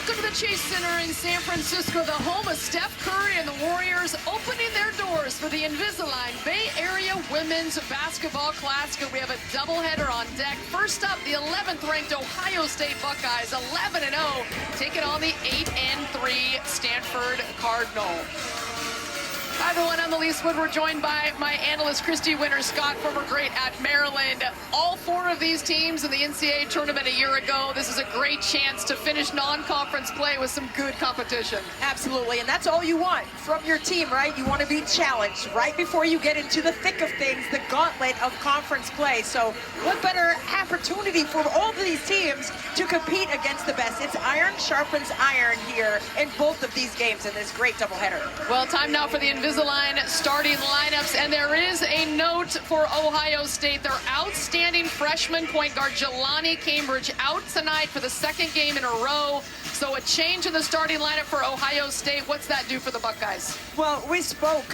Welcome to the Chase Center in San Francisco, the home of Steph Curry and the Warriors, opening their doors for the Invisalign Bay Area Women's Basketball Classic. We have a doubleheader on deck. First up, the 11th-ranked Ohio State Buckeyes, 11-0, taking on the 8-3 Stanford Cardinal. Hi, everyone. I'm Elise Wood. We're joined by my analyst, Christy Winter-Scott, former great at Maryland. All four of these teams in the NCAA tournament a year ago. This is a great chance to finish non-conference play with some good competition. Absolutely, and that's all you want from your team, right? You want to be challenged right before you get into the thick of things, the gauntlet of conference play. So what better opportunity for all of these teams to compete against the best? It's iron sharpens iron here in both of these games in this great doubleheader. Well, time now for the Invisalign starting lineups, and there is a note for Ohio State. Their outstanding freshman point guard Jelani Cambridge out tonight for the second game in a row. So a change in the starting lineup for Ohio State. What's that do for the Buckeyes? Well, we spoke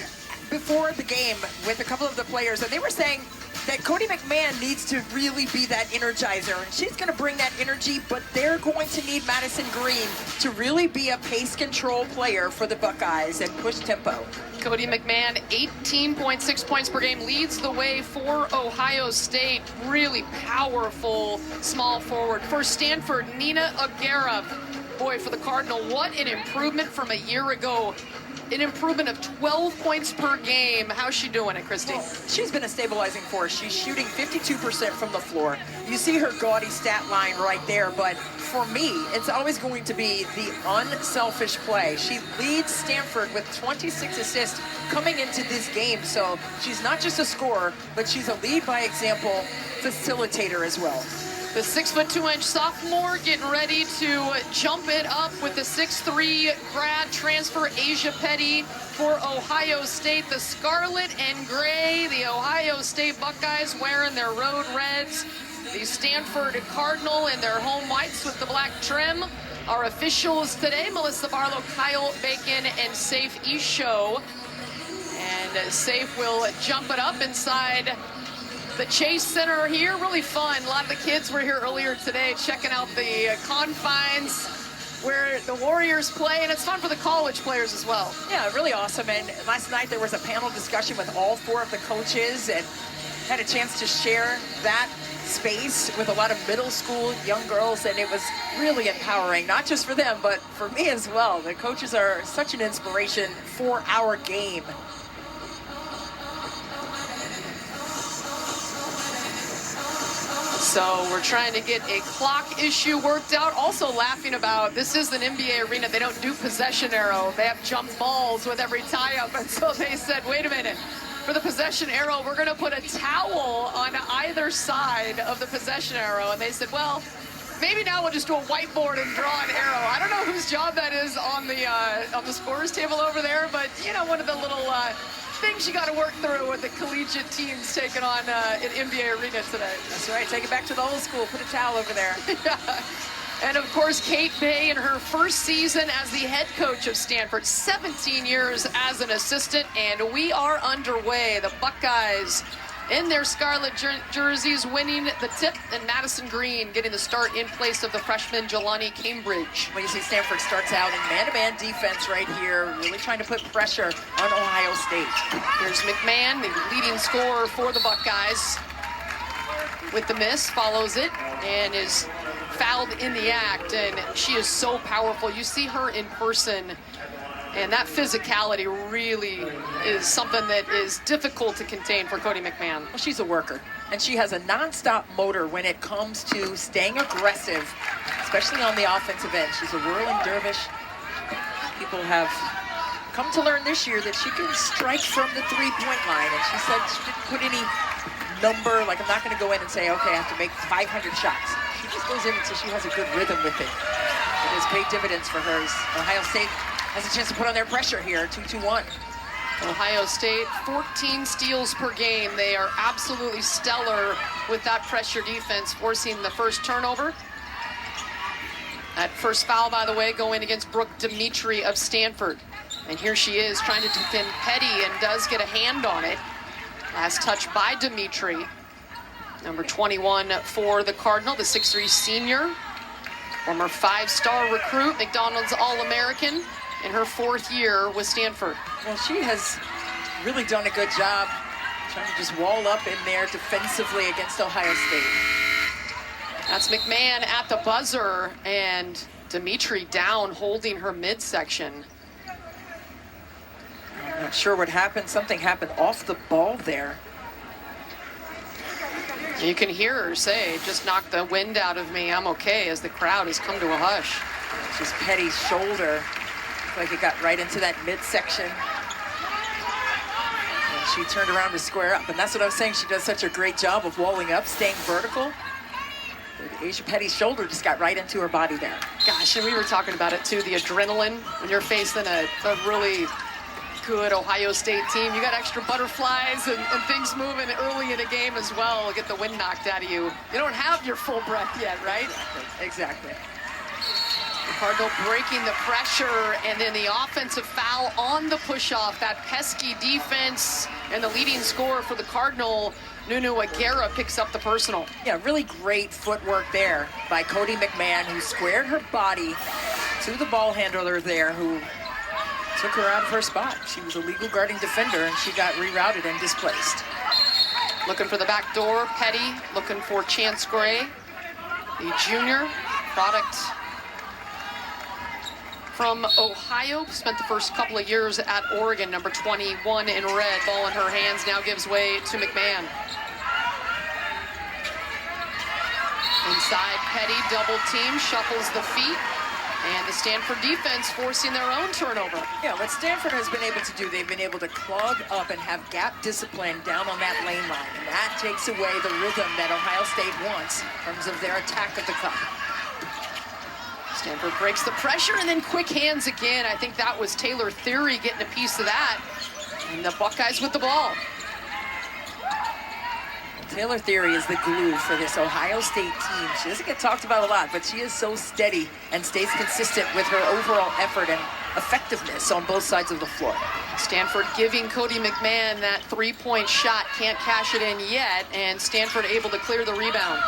before the game with a couple of the players, and they were saying that Cody McMahon needs to really be that energizer, and she's going to bring that energy, but they're going to need Madison Green to really be a pace control player for the Buckeyes and push tempo. Cody McMahon, 18.6 points per game, leads the way for Ohio State. Really powerful small forward. For Stanford, Nina Aguera. Boy, for the Cardinal, what an improvement from a year ago. An improvement of 12 points per game. How's she doing it, Christy? Well, she's been a stabilizing force. She's shooting 52% from the floor. You see her gaudy stat line right there, but for me, it's always going to be the unselfish play. She leads Stanford with 26 assists coming into this game, so she's not just a scorer, but she's a lead by example facilitator as well. The 6'2" sophomore getting ready to jump it up with the 6'3" grad transfer Asia Petty for Ohio State. The scarlet and gray, the Ohio State Buckeyes wearing their road reds. The Stanford Cardinal in their home whites with the black trim. Our officials today, Melissa Barlow, Kyle Bacon, and Safe Isho. And Safe will jump it up inside the Chase Center here. Really fun. A lot of the kids were here earlier today checking out the confines where the Warriors play, and it's fun for the college players as well. Yeah, really awesome. And last night there was a panel discussion with all four of the coaches and had a chance to share that space with a lot of middle school young girls, and it was really empowering, not just for them, but for me as well. The coaches are such an inspiration for our game. So we're trying to get a clock issue worked out. Also laughing about, this is an NBA arena. They don't do possession arrow. They have jump balls with every tie-up. And so they said, wait a minute. For the possession arrow, we're going to put a towel on either side of the possession arrow. And they said, well, maybe now we'll just do a whiteboard and draw an arrow. I don't know whose job that is on the scorer's table over there, but, you know, one of the little things you got to work through with the collegiate teams taking on an NBA arena today. That's right. Take it back to the old school. Put a towel over there. Yeah. And, of course, Kate Bay in her first season as the head coach of Stanford, 17 years as an assistant, and we are underway. The Buckeyes in their scarlet jerseys winning the tip, and Madison Green getting the start in place of the freshman Jelani Cambridge. Well, you see Stanford starts out in man-to-man defense right here, really trying to put pressure on Ohio State. Here's McMahon, the leading scorer for the Buckeyes. With the miss, follows it, and is fouled in the act, and she is so powerful. You see her in person, and that physicality really is something that is difficult to contain for Cody McMahon. Well, she's a worker, and she has a nonstop motor when it comes to staying aggressive, especially on the offensive end. She's a whirling dervish. People have come to learn this year that she can strike from the three-point line, and she said she didn't put any number, like I'm not going to go in and say, okay, I have to make 500 shots. She just goes in until she has a good rhythm with it. It has paid dividends for her. Ohio State has a chance to put on their pressure here, 2-2-1. Ohio State, 14 steals per game. They are absolutely stellar with that pressure defense, forcing the first turnover. That first foul, by the way, going against Brooke Dimitri of Stanford. And here she is trying to defend Petty and does get a hand on it. Last touch by Dimitri. Number 21 for the Cardinal, the 6'3" senior. Former 5-star recruit, McDonald's All-American in her 4th year with Stanford. Well, she has really done a good job trying to just wall up in there defensively against Ohio State. That's McMahon at the buzzer, and Dimitri down holding her midsection. I'm not sure what happened. Something happened off the ball there. You can hear her say, just knock the wind out of me, I'm okay, as the crowd has come to a hush. It's just Petty's shoulder. Looked like it got right into that midsection. And she turned around to square up. And that's what I was saying. She does such a great job of walling up, staying vertical. But Asia Petty's shoulder just got right into her body there. Gosh, and we were talking about it too, the adrenaline when you're facing a really good Ohio State team. You got extra butterflies and things moving early in a game as well. Get the wind knocked out of you. You don't have your full breath yet, right? Exactly. The Cardinal breaking the pressure, and then the offensive foul on the push-off. That pesky defense, and the leading scorer for the Cardinal, Nunu Aguera, picks up the personal. Yeah, really great footwork there by Cody McMahon, who squared her body to the ball handler there, who took her out of her spot. She was a legal guarding defender, and she got rerouted and displaced. Looking for the back door, Petty looking for Chance Gray, the junior product from Ohio. Spent the first couple of years at Oregon, number 21 in red. Ball in her hands, now gives way to McMahon. Inside, Petty, double team, shuffles the feet. And the Stanford defense forcing their own turnover. Yeah, what Stanford has been able to do, they've been able to clog up and have gap discipline down on that lane line. And that takes away the rhythm that Ohio State wants in terms of their attack of the cup. Stanford breaks the pressure, and then quick hands again. I think that was Taylor Theory getting a piece of that. And the Buckeyes with the ball. Taylor Theory is the glue for this Ohio State team. She doesn't get talked about a lot, but she is so steady and stays consistent with her overall effort and effectiveness on both sides of the floor. Stanford giving Cody McMahon that three-point shot. Can't cash it in yet, and Stanford able to clear the rebound.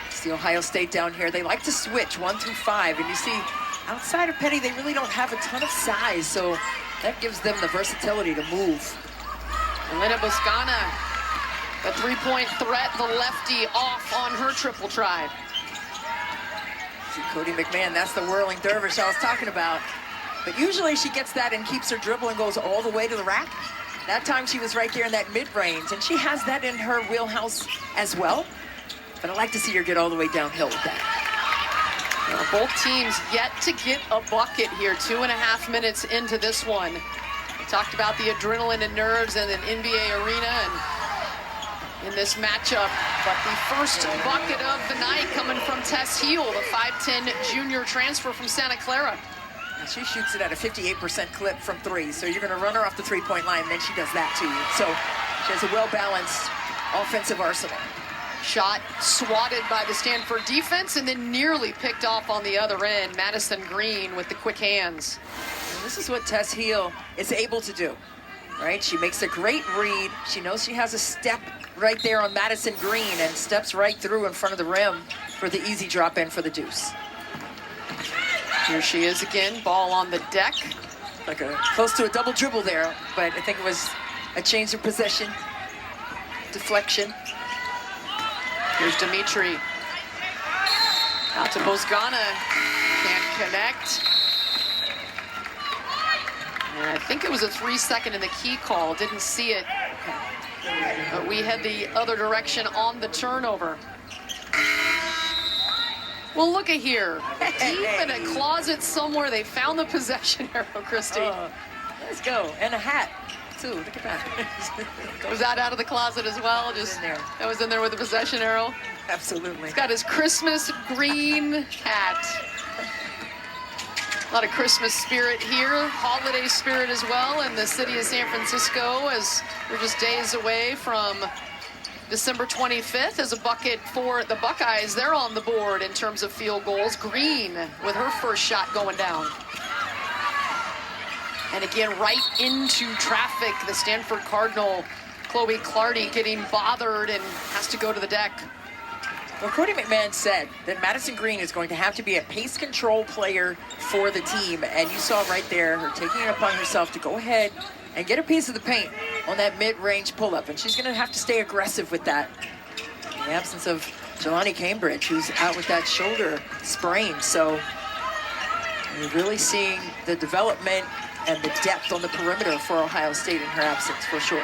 It's the Ohio State down here. They like to switch 1 through 5, and you see, outside of Petty, they really don't have a ton of size, so that gives them the versatility to move. Elena Buscana, the three-point threat, the lefty off on her triple try. See Cody McMahon, that's the whirling dervish I was talking about. But usually she gets that and keeps her dribble and goes all the way to the rack. That time she was right there in that mid-range, and she has that in her wheelhouse as well. But I'd like to see her get all the way downhill with that. Well, both teams yet to get a bucket here, 2.5 minutes into this one. Talked about the adrenaline and nerves in an NBA arena and in this matchup. But the first bucket of the night coming from Tess Heel, the 5'10" junior transfer from Santa Clara. And she shoots it at a 58% clip from 3. So you're going to run her off the 3-point line, and then she does that to you. So she has a well-balanced offensive arsenal. Shot swatted by the Stanford defense and then nearly picked off on the other end. Madison Green with the quick hands. This is what Tess Heel is able to do, right? She makes a great read. She knows she has a step right there on Madison Green and steps right through in front of the rim for the easy drop in for the deuce. Here she is again, ball on the deck. Like close to a double dribble there, but I think it was a change of possession, deflection. Here's Dimitri. Out to Bozgana, can't connect. And I think it was a 3-second in the key call. Didn't see it. But we head the other direction on the turnover. Well, look at here. Deep in a closet somewhere, they found the possession arrow, Christy. Let's go. And a hat, too. Look at that. Was that out of the closet as well? Just in there. That was in there with the possession arrow? Absolutely. He's got his Christmas green hat. A lot of Christmas spirit here, holiday spirit as well in the city of San Francisco, as we're just days away from December 25th as a bucket for the Buckeyes. They're on the board in terms of field goals. Green with her first shot going down. And again, right into traffic, the Stanford Cardinal, Chloe Clardy, getting bothered and has to go to the deck. Well, Cody McMahon said that Madison Green is going to have to be a pace control player for the team. And you saw right there her taking it upon herself to go ahead and get a piece of the paint on that mid-range pull-up. And she's going to have to stay aggressive with that. In the absence of Jelani Cambridge, who's out with that shoulder sprain. So you're really seeing the development and the depth on the perimeter for Ohio State in her absence, for sure.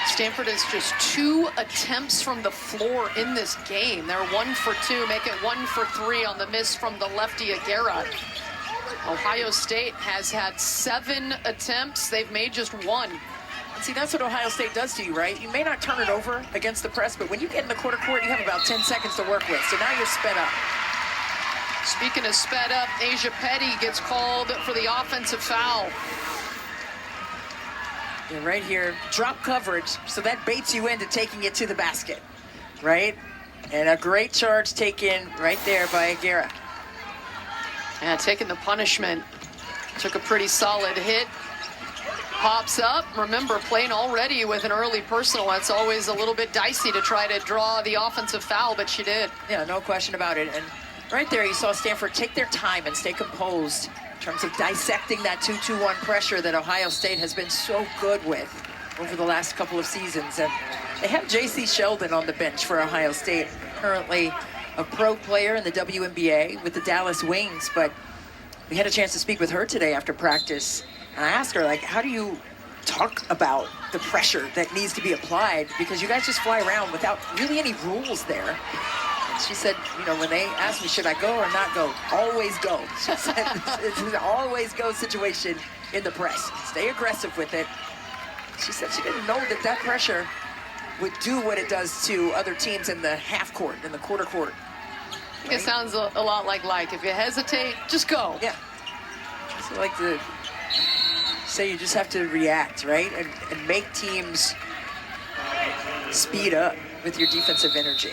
Stanford is just 2 attempts from the floor in this game. They're 1 for 2, make it 1 for 3 on the miss from the lefty Aguera. Ohio State has had 7 attempts. They've made just 1. See, that's what Ohio State does to you, right? You may not turn it over against the press, but when you get in the quarter court, you have about 10 seconds to work with. So now you're sped up. Speaking of sped up, Asia Petty gets called for the offensive foul. And right here, drop coverage, so that baits you into taking it to the basket, right? And a great charge taken right there by Aguera. Yeah, taking the punishment. Took a pretty solid hit. Pops up. Remember, playing already with an early personal. That's always a little bit dicey to try to draw the offensive foul, but she did. Yeah, no question about it. And right there, you saw Stanford take their time and stay composed in terms of dissecting that 2-2-1 pressure that Ohio State has been so good with over the last couple of seasons. And they have J.C. Sheldon on the bench for Ohio State, currently a pro player in the WNBA with the Dallas Wings. But we had a chance to speak with her today after practice. And I asked her, like, how do you talk about the pressure that needs to be applied? Because you guys just fly around without really any rules there. She said, you know, when they asked me, should I go or not go? Always go. She said, it's an always go situation in the press. Stay aggressive with it. She said she didn't know that that pressure would do what it does to other teams in the half court, in the quarter court. I think it sounds a lot like. If you hesitate, just go. Yeah. So like to say you just have to react, right? And make teams speed up with your defensive energy.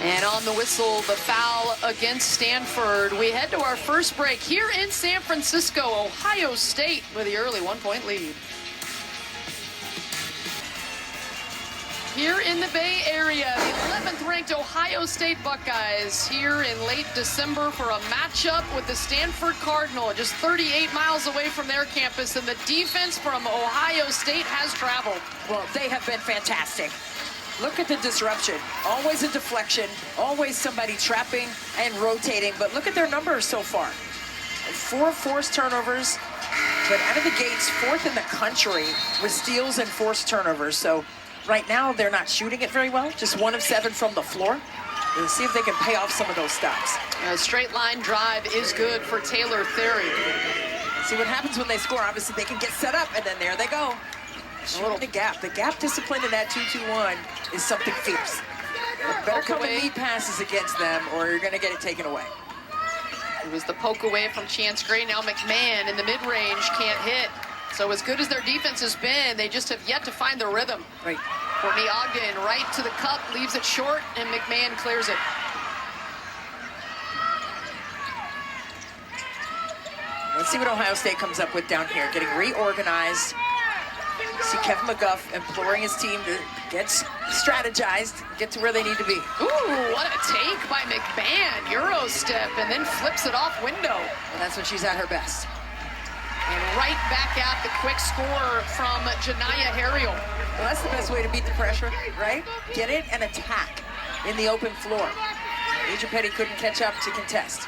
And on the whistle, the foul against Stanford. We head to our first break here in San Francisco. Ohio State with the early 1-point lead. Here in the Bay Area, the 11th ranked Ohio State Buckeyes here in late December for a matchup with the Stanford Cardinal, just 38 miles away from their campus, and the defense from Ohio State has traveled. Well, they have been fantastic. Look at the disruption. Always a deflection, always somebody trapping and rotating, but look at their numbers so far. 4 forced turnovers, but out of the gates, 4th in the country with steals and forced turnovers. So right now, they're not shooting it very well, just 1 of 7 from the floor. We'll see if they can pay off some of those stops. A straight line drive is good for Taylor Theory. See what happens when they score. Obviously, they can get set up, and then there they go. Shooting the gap. The gap discipline in that 2-2-1 is something fierce. Better come and meet passes against them, or you're going to get it taken away. It was the poke away from Chance Gray. Now McMahon in the mid-range can't hit. So as good as their defense has been, they just have yet to find their rhythm. Right. Courtney Ogden right to the cup, leaves it short, and McMahon clears it. Let's see what Ohio State comes up with down here. Getting reorganized. See Kevin McGuff imploring his team to get strategized, get to where they need to be. Ooh, what a take by McMahon. Euro step, and then flips it off window. And that's when she's at her best. And right back at the quick score from Janiyah Harriel. Well, that's the best way to beat the pressure, right? Get it and attack in the open floor. Asia Petty couldn't catch up to contest.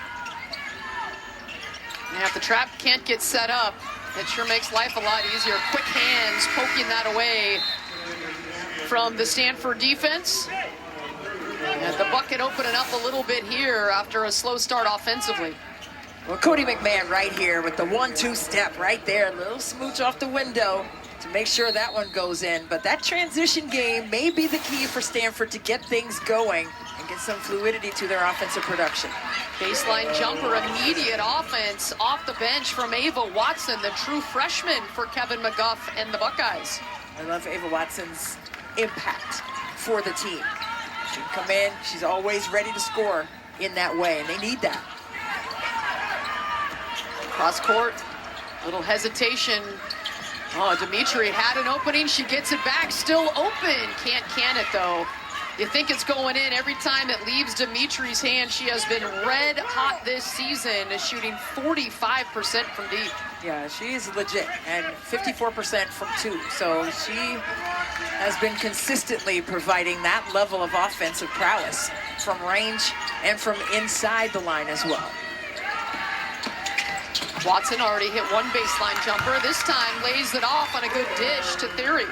And if the trap can't get set up, it sure makes life a lot easier. Quick hands poking that away from the Stanford defense. And the bucket opening up a little bit here after a slow start offensively. Well, Cody McMahon right here with the 1-2 step right there. A little smooch off the window to make sure that one goes in. But that transition game may be the key for Stanford to get things going and get some fluidity to their offensive production. Baseline jumper, immediate offense off the bench from Ava Watson, the true freshman for Kevin McGuff and the Buckeyes. I love Ava Watson's impact for the team. She can come in, she's always ready to score in that way, and they need that. Cross court, little hesitation. Oh, Dimitri had an opening, she gets it back, still open. Can't can it though. You think it's going in. Every time it leaves Dimitri's hand, she has been red hot this season, shooting 45% from deep. Yeah, she's legit, and 54% from 2. So she has been consistently providing that level of offensive prowess from range and from inside the line as well. Watson already hit one baseline jumper. This time lays it off on a good dish to Theory.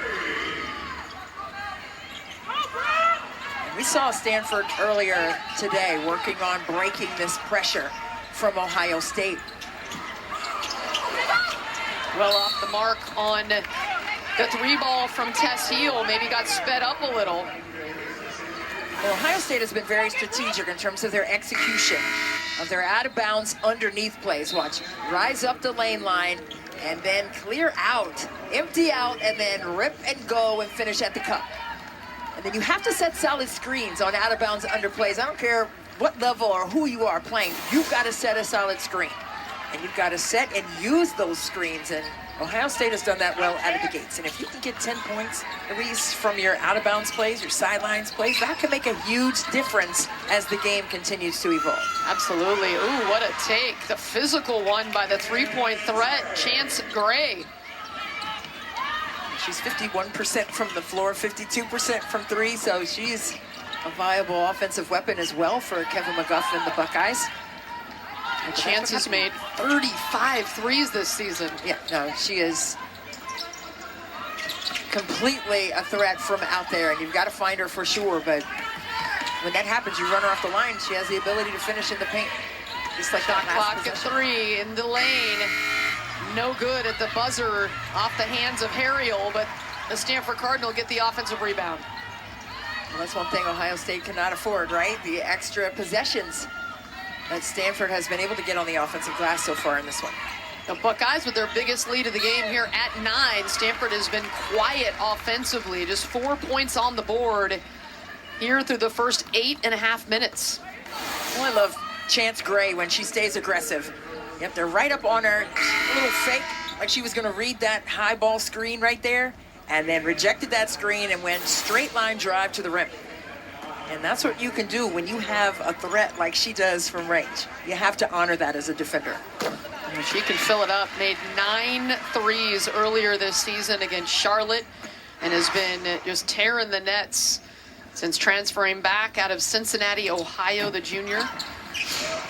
We saw Stanford earlier today working on breaking this pressure from Ohio State. Well off the mark on the 3-ball from Tess Heel. Maybe got sped up a little. Well, Ohio State has been very strategic in terms of their execution of their out-of-bounds underneath plays. Watch, rise up the lane line and then clear out, empty out, and then rip and go and finish at the cup. And then you have to set solid screens on out-of-bounds under plays. I don't care what level or who you are playing, you've got to set a solid screen. And you've got to set and use those screens. And Ohio State has done that well out of the gates. And if you can get 10 points, at least from your out-of-bounds plays, your sidelines plays, that can make a huge difference as the game continues to evolve. Absolutely. Ooh, what a take. The physical one by the 3-point threat, Chance Gray. She's 51% from the floor, 52% from 3, so she's a viable offensive weapon as well for Kevin McGuff and the Buckeyes. And Chance has made 35 threes this season. Yeah, no, she is completely a threat from out there, and you've got to find her for sure, but when that happens, you run her off the line, she has the ability to finish in the paint. Just like Shot that last clock at possession. 3 in the lane. No good at the buzzer off the hands of Harriel, but the Stanford Cardinal get the offensive rebound. Well, that's one thing Ohio State cannot afford, right? The extra possessions that Stanford has been able to get on the offensive glass so far in this one. The Buckeyes with their biggest lead of the game here at 9. Stanford has been quiet offensively, just 4 points on the board here through the first 8.5 minutes. Well, I love Chance Gray when she stays aggressive. Yep, they're right up on her, a little fake, like she was gonna read that high ball screen right there, and then rejected that screen and went straight line drive to the rim. And that's what you can do when you have a threat like she does from range. You have to honor that as a defender. And she can fill it up. Made 9 threes earlier this season against Charlotte and has been just tearing the nets since transferring back out of Cincinnati, Ohio, the junior.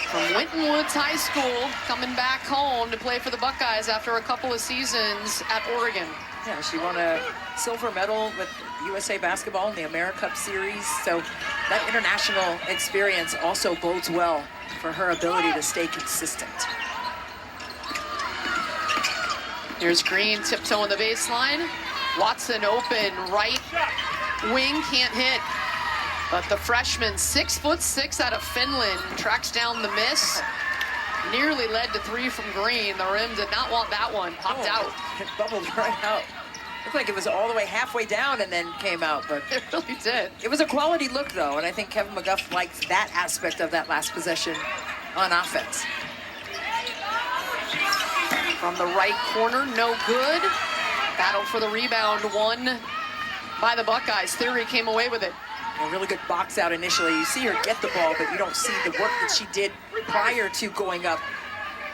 From Winton Woods High School, coming back home to play for the Buckeyes after a couple of seasons at Oregon. Yeah, she won a silver medal with USA Basketball in the AmeriCup Series. So that international experience also bodes well for her ability to stay consistent. Here's Green tiptoeing the baseline. Watson open, right wing, can't hit. But the freshman, 6'6" out of Finland, tracks down the miss. Nearly led to 3 from Green. The rim did not want that one. Popped out. It bubbled right out. Looked like it was all the way halfway down and then came out, but It really did. it was a quality look though, and I think Kevin McGuff liked that aspect of that last possession on offense. From the right corner, no good. Battle for the rebound, won by the Buckeyes. Theory came away with it. A really good box out initially. You see her get the ball, but you don't see the work that she did prior to going up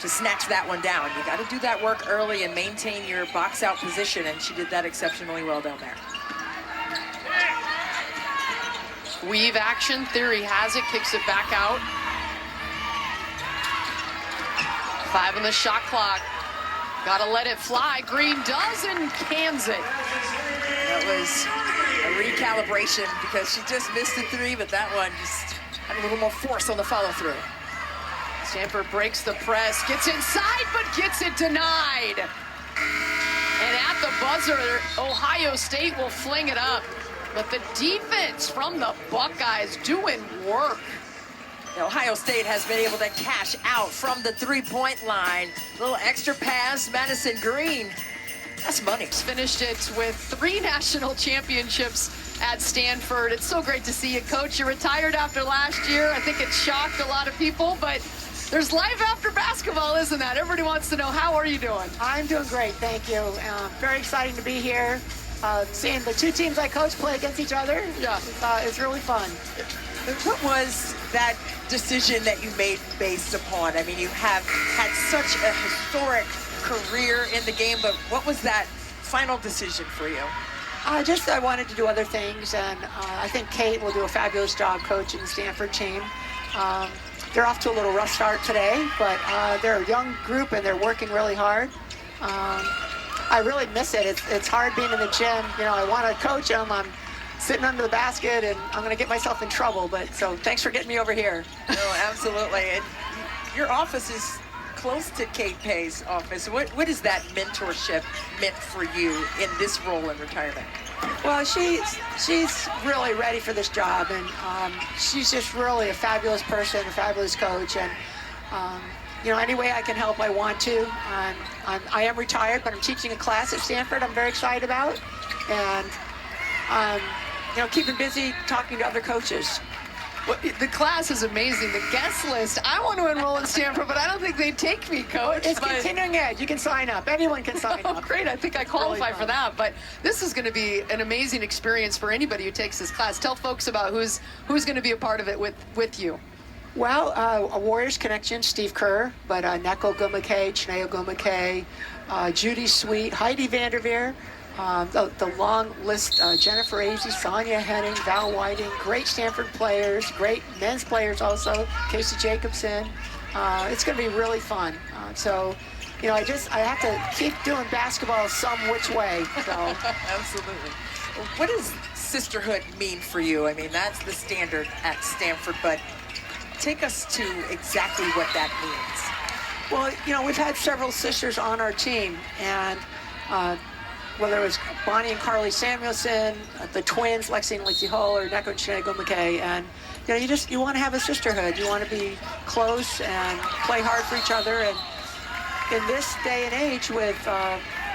to snatch that one down. You got to do that work early and maintain your box out position, and she did that exceptionally well down there. Weave action, Theory has it, kicks it back out. 5 on the shot clock. Gotta let it fly. Green does and cans it. That was a recalibration because she just missed a 3, but that one just had a little more force on the follow-through. Stanford breaks the press, gets inside, but gets it denied. And at the buzzer, Ohio State will fling it up. But the defense from the Buckeyes doing work. Ohio State has been able to cash out from the 3-point line. A little extra pass, Madison Green. That's money. Finished it with 3 national championships at Stanford. It's so great to see you, Coach. You retired after last year. I think it shocked a lot of people, but there's life after basketball, isn't that? Everybody wants to know, how are you doing? I'm doing great, thank you. Very exciting to be here. seeing the two teams I coach play against each other, it's really fun. What was that decision that you made based upon? I mean, you have had such a historic career in the game, but what was that final decision for you? I wanted to do other things, and I think Kate will do a fabulous job coaching the Stanford team. They're off to a little rough start today, but they're a young group and they're working really hard. I really miss it. It's hard being in the gym. You know, I want to coach them. I'm sitting under the basket, and I'm going to get myself in trouble. But so thanks for getting me over here. No, absolutely. And your office is close to Kate Pay's office. What is that mentorship meant for you in this role in retirement? Well, she's really ready for this job, and she's just really a fabulous person, a fabulous coach, and you know, any way I can help, I want to. I am retired, but I'm teaching a class at Stanford I'm very excited about, and you know, keeping busy talking to other coaches. Well, the class is amazing. The guest list. I want to enroll in Stanford, but I don't think they'd take me, Coach. It's continuing ed. You can sign up. Anyone can sign up. Great. I think I qualify really for that. But this is going to be an amazing experience for anybody who takes this class. Tell folks about who's going to be a part of it with you. Well, a Warriors connection, Steve Kerr, but Neko Gumake, Chineo Gumake, Judy Sweet, Heidi Vanderveer, the long list, Jennifer Azzi, Sonia Henning, Val Whiting, great Stanford players, great men's players also, Casey Jacobson. It's going to be really fun. So, you know, I have to keep doing basketball some which way. So. Absolutely. What does sisterhood mean for you? I mean, that's the standard at Stanford, but take us to exactly what that means. Well, you know, we've had several sisters on our team, and whether it was Bonnie and Carly Samuelson, the twins, Lexi and Lacey Hull, or Neko and Chinego McKay, and you know, you want to have a sisterhood. You want to be close and play hard for each other. And in this day and age, with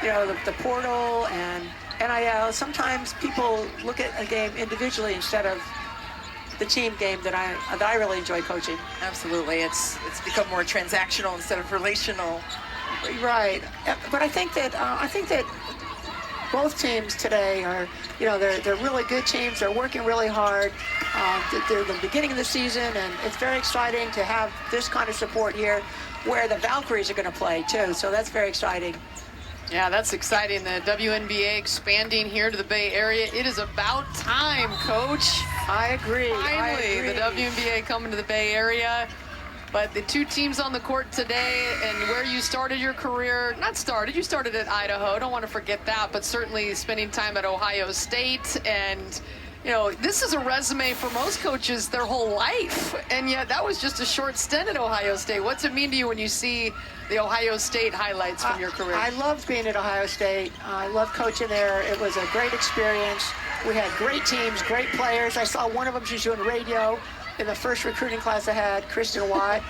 you know, the portal and NIL, sometimes people look at a game individually instead of the team game that I really enjoy coaching. Absolutely, it's become more transactional instead of relational. Right, but I think that both teams today are, you know, they're really good teams. They're working really hard. They're the beginning of the season, and it's very exciting to have this kind of support here, where the Valkyries are going to play too. So that's very exciting. Yeah, that's exciting. The WNBA expanding here to the Bay Area. It is about time, Coach. I agree. Finally, the WNBA coming to the Bay Area. But the two teams on the court today, and where you started your career, you started at Idaho, don't want to forget that, but certainly spending time at Ohio State. And, you know, this is a resume for most coaches their whole life, and yet that was just a short stint at Ohio State. What's it mean to you when you see the Ohio State highlights from your career? I loved being at Ohio State. I loved coaching there. It was a great experience. We had great teams, great players. I saw one of them, she's doing radio in the first recruiting class I had, Kristen Watt.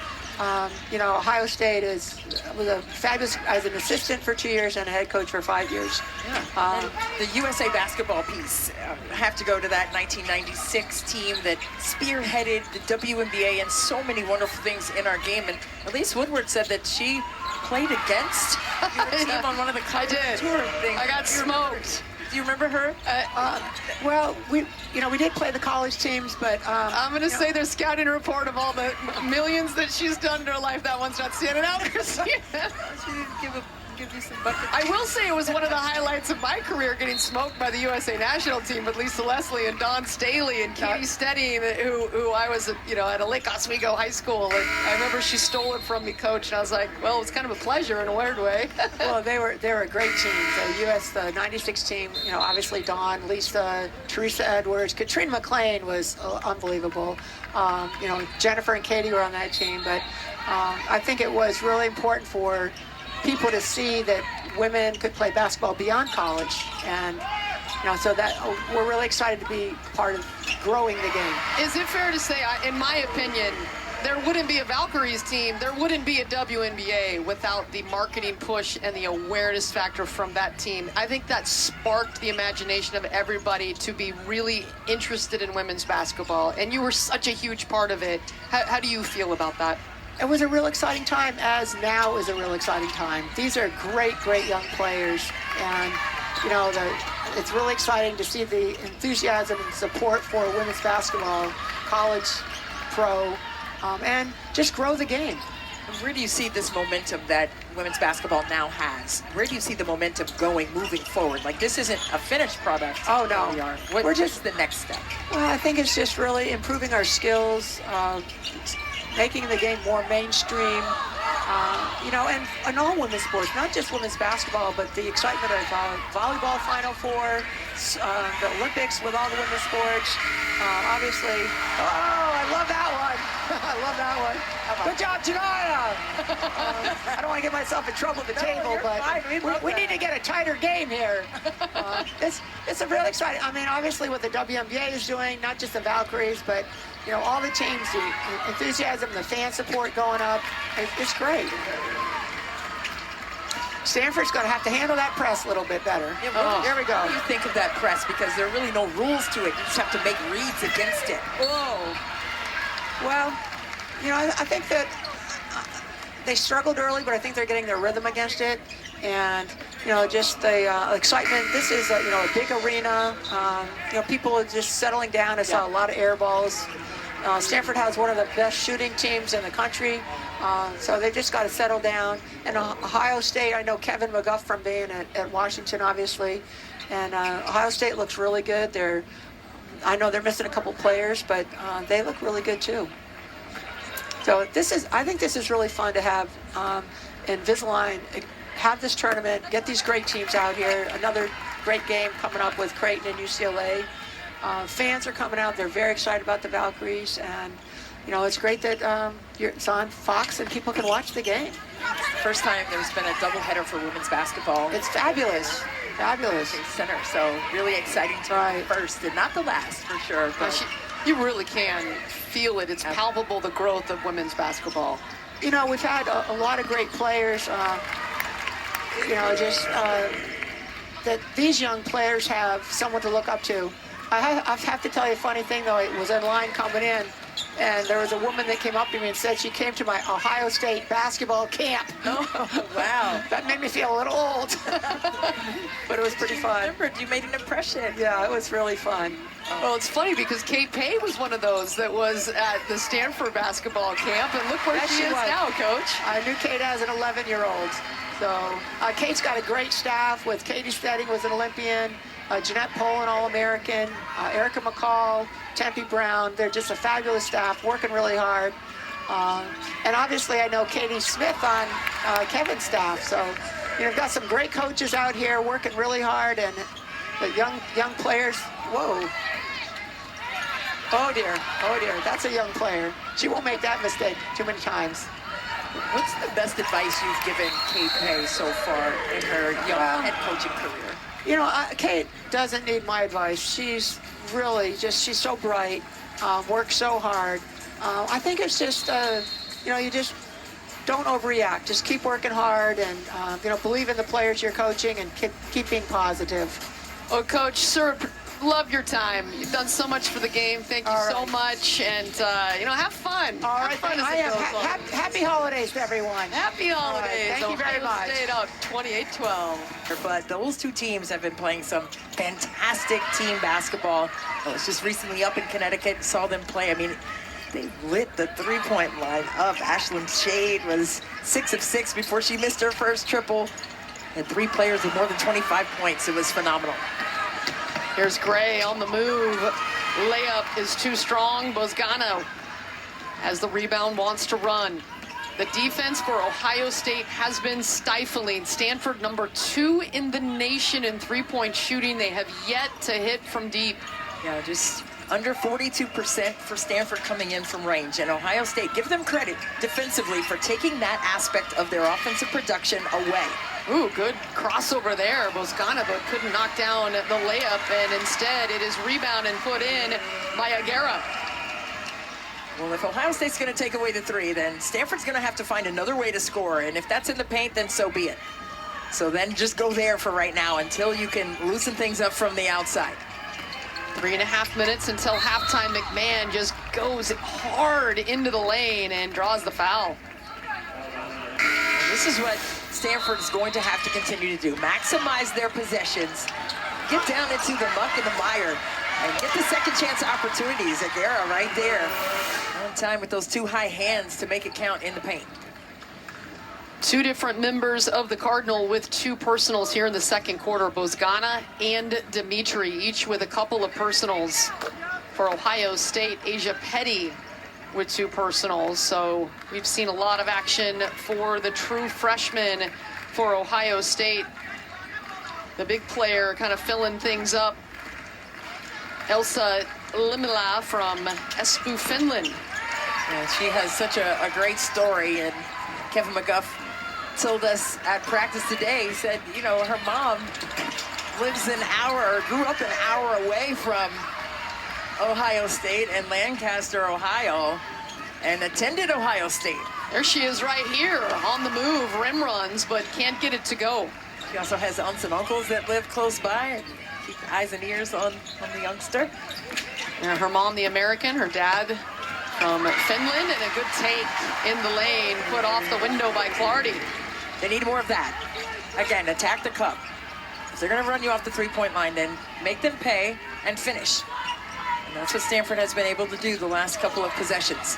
You know, Ohio State was a fabulous, as an assistant for 2 years and a head coach for 5 years. Yeah. The USA basketball piece, I have to go to that 1996 team that spearheaded the WNBA and so many wonderful things in our game. And Elise Woodward said that she played against your team on one of the college tour things. I got smoked. Do you remember her? Well, we did play the college teams, but I'm going to say their scouting report of all the millions that she's done in her life, that one's not standing out. She didn't give you some buckets. I will say it was one of the highlights of my career, getting smoked by the USA national team with Lisa Leslie and Dawn Staley and Katie Steady, who I was, at a Lake Oswego high school. And I remember she stole it from me, Coach, and I was like, well, it was kind of a pleasure in a weird way. Well, they were a great team. The 96 team, obviously Dawn, Lisa, Teresa Edwards, Katrina McLean was unbelievable. Jennifer and Katie were on that team, but I think it was really important for people to see that women could play basketball beyond college, and so that we're really excited to be part of growing the game. Is it fair to say, in my opinion, there wouldn't be a Valkyries team, there wouldn't be a WNBA without the marketing push and the awareness factor from that team? I think that sparked the imagination of everybody to be really interested in women's basketball, and you were such a huge part of it. How do you feel about that? It was a real exciting time, as now is a real exciting time. These are great, great young players, and you know, it's really exciting to see the enthusiasm and support for women's basketball, college, pro, and just grow the game. Where do you see this momentum that women's basketball now has? Where do you see the momentum going, moving forward? Like, this isn't a finished product. Oh, no. We're just the next step. Well, I think it's just really improving our skills, making the game more mainstream, you know, and all women's sports, not just women's basketball, but the excitement of volleyball Final Four, the Olympics with all the women's sports. Obviously, I love that one. I love that one. Good job, Janaya. I don't want to get myself in trouble at the table, but we need to get a tighter game here. It's a really exciting. I mean, obviously, what the WNBA is doing, not just the Valkyries, but you know, all the teams, the enthusiasm, the fan support going up. It's great. Stanford's going to have to handle that press a little bit better. Yeah, here we go. What do you think of that press? Because there are really no rules to it. You just have to make reads against it. Whoa. Well, you know, I think that they struggled early, but I think they're getting their rhythm against it. And, you know, just the excitement. This is, you know, a big arena. You know, people are just settling down. I saw a lot of air balls. Stanford has one of the best shooting teams in the country. So they just got to settle down. And Ohio State, I know Kevin McGuff from being at Washington, obviously. And Ohio State looks really good. I know they're missing a couple players, but they look really good too. So I think this is really fun to have Invisalign have this tournament, get these great teams out here. Another great game coming up with Creighton and UCLA. Fans are coming out. They're very excited about the Valkyries, and you know, it's great that it's on Fox and people can watch the game. First time there's been a doubleheader for women's basketball. It's fabulous. Fabulous. Center, so really exciting to be first and not the last for sure. But you really can feel it. It's palpable, the growth of women's basketball. You know, we've had a lot of great players. You know, just that these young players have someone to look up to. I have to tell you a funny thing, though. It was in line coming in, and there was a woman that came up to me and said she came to my Ohio State basketball camp. Oh, wow. That made me feel a little old. But it was pretty fun. Remembered, you made an impression. Yeah, it was really fun. Well, it's funny because Kate Pay was one of those that was at the Stanford basketball camp, and look where she is now, Coach. I knew Kate as an 11-year-old. So Kate's got a great staff with Katie Stedding was an Olympian, Jeanette Poland, All-American, Erica McCall, Tempe Brown. They're just a fabulous staff, working really hard. And obviously I know Katie Smith on Kevin's staff. So, you know, we've got some great coaches out here working really hard, and the young players, whoa. Oh dear, that's a young player. She won't make that mistake too many times. What's the best advice you've given Kate Pay so far in her young head coaching career? You know, Kate doesn't need my advice. She's really she's so bright, works so hard. I think it's just, you know, you just don't overreact. Just keep working hard and, you know, believe in the players you're coaching and keep being positive. Well, Coach, sir, love your time. You've done so much for the game. Thank you so much. And, you know, have fun. All right. Have fun Happy holidays to everyone. Happy holidays. Thank you very much. Stayed up 28-12. But those two teams have been playing some fantastic team basketball. I was just recently up in Connecticut, saw them play. I mean, they lit the three-point line up. Ashlyn Shade was 6 of 6 before she missed her first triple. And 3 players with more than 25 points. It was phenomenal. Here's Gray on the move. Layup is too strong. Bozgano has the rebound, wants to run. The defense for Ohio State has been stifling. Stanford number 2 in the nation in three-point shooting. They have yet to hit from deep. Yeah, just under 42% for Stanford coming in from range. And Ohio State, give them credit defensively for taking that aspect of their offensive production away. Ooh, good crossover there. Bozgana, but couldn't knock down the layup, and instead it is rebound and put in by Aguera. Well, if Ohio State's going to take away the 3, then Stanford's going to have to find another way to score. And if that's in the paint, then so be it. So then just go there for right now until you can loosen things up from the outside. 3.5 minutes until halftime. McMahon just goes hard into the lane and draws the foul. This is what Stanford is going to have to continue to do. Maximize their possessions, get down into the muck and the mire, and get the second chance opportunities. Aguera right there on time with those 2 high hands to make it count in the paint. 2 different members of the Cardinal with 2 personals here in the second quarter, Bozgana and Dimitri, each with a couple of personals. For Ohio State, Asia Petty with 2 personals. So we've seen a lot of action for the true freshman for Ohio State. The big player kind of filling things up. Elsa Limila from Espoo, Finland. Yeah, she has such a great story, and Kevin McGuff told us at practice today, he said, you know, her mom lives an hour, or grew up an hour away from Ohio State in Lancaster, Ohio, and attended Ohio State. There she is right here on the move, rim runs, but can't get it to go. She also has aunts and uncles that live close by and keep eyes and ears on the youngster. And her mom, the American, her dad from Finland, and a good take in the lane, put off the window by Clardy. They need more of that. Again, attack the cup. If they're gonna run you off the 3-point line, then make them pay and finish. And that's what Stanford has been able to do the last couple of possessions.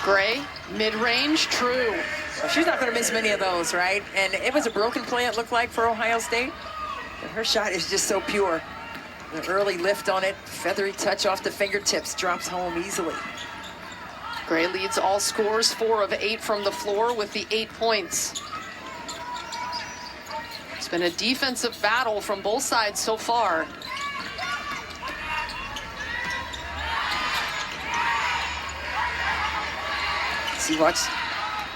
Gray, mid-range, true. Well, she's not gonna miss many of those, right? And it was a broken play, it looked like, for Ohio State. But her shot is just so pure. The early lift on it, feathery touch off the fingertips, drops home easily. Gray leads all scores, 4 of 8 from the floor with the 8 points. It's been a defensive battle from both sides so far. See, watch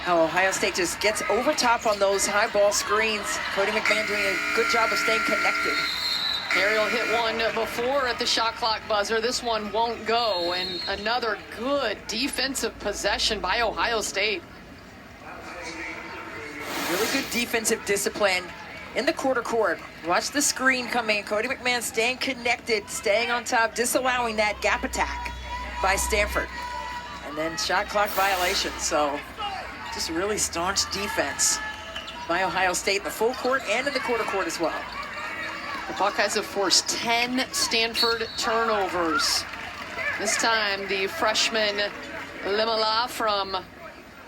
how Ohio State just gets over top on those high ball screens. Cody McMahon doing a good job of staying connected. Ariel hit one before at the shot clock buzzer. This one won't go, and another good defensive possession by Ohio State. Really good defensive discipline in the quarter court. Watch the screen coming. Cody McMahon staying connected, staying on top, disallowing that gap attack by Stanford. And then shot clock violation. So just really staunch defense by Ohio State in the full court and in the quarter court as well. The Buckeyes have forced 10 Stanford turnovers. This time, the freshman Limala from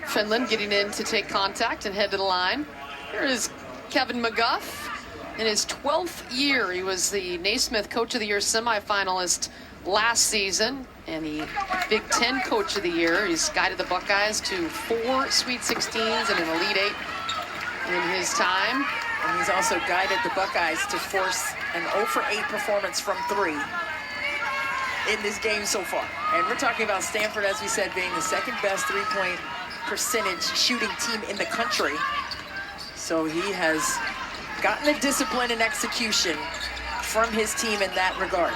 Finland getting in to take contact and head to the line. Here is Kevin McGuff. In his 12th year, he was the Naismith Coach of the Year semifinalist last season and the Big Ten Coach of the Year. He's guided the Buckeyes to 4 Sweet 16s and an Elite 8 in his time. And he's also guided the Buckeyes to force an 0 for 8 performance from 3 in this game so far. And we're talking about Stanford, as we said, being the second best 3-point percentage shooting team in the country. So he has gotten the discipline and execution from his team in that regard.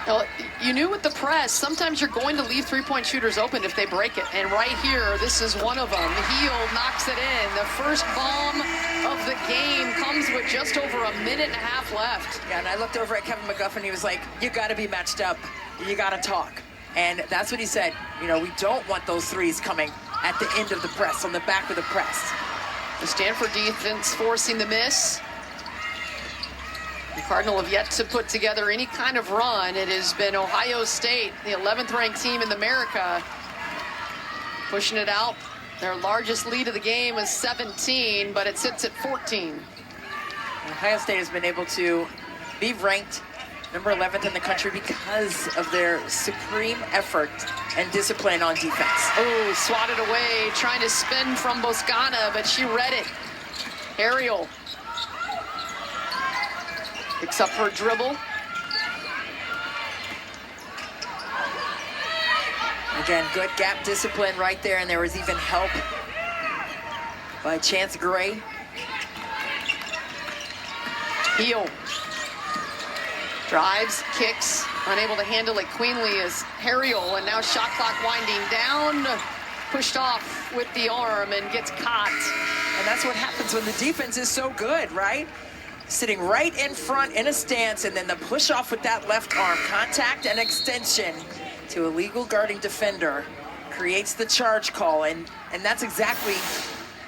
Well, you knew with the press, sometimes you're going to leave 3-point shooters open if they break it. And right here, this is one of them. Heel knocks it in. The first bomb of the game comes with just over a minute and a half left. Yeah, and I looked over at Kevin McGuff and he was like, you got to be matched up. You got to talk. And that's what he said. You know, we don't want those threes coming at the end of the press, on the back of the press. The Stanford defense forcing the miss. The Cardinal have yet to put together any kind of run. It has been Ohio State, the 11th ranked team in America, pushing it out. Their largest lead of the game is 17, but it sits at 14. Ohio State has been able to be ranked number 11th in the country because of their supreme effort and discipline on defense. Oh, swatted away, trying to spin from Bozgana, but she read it. Ariel picks up her dribble. Again, good gap discipline right there, and there was even help by Chance Gray. Heel drives, kicks, unable to handle it cleanly as Harriel, and now shot clock winding down, pushed off with the arm and gets caught. And that's what happens when the defense is so good, right? Sitting right in front in a stance, and then the push off with that left arm, contact and extension to a legal guarding defender creates the charge call, and that's exactly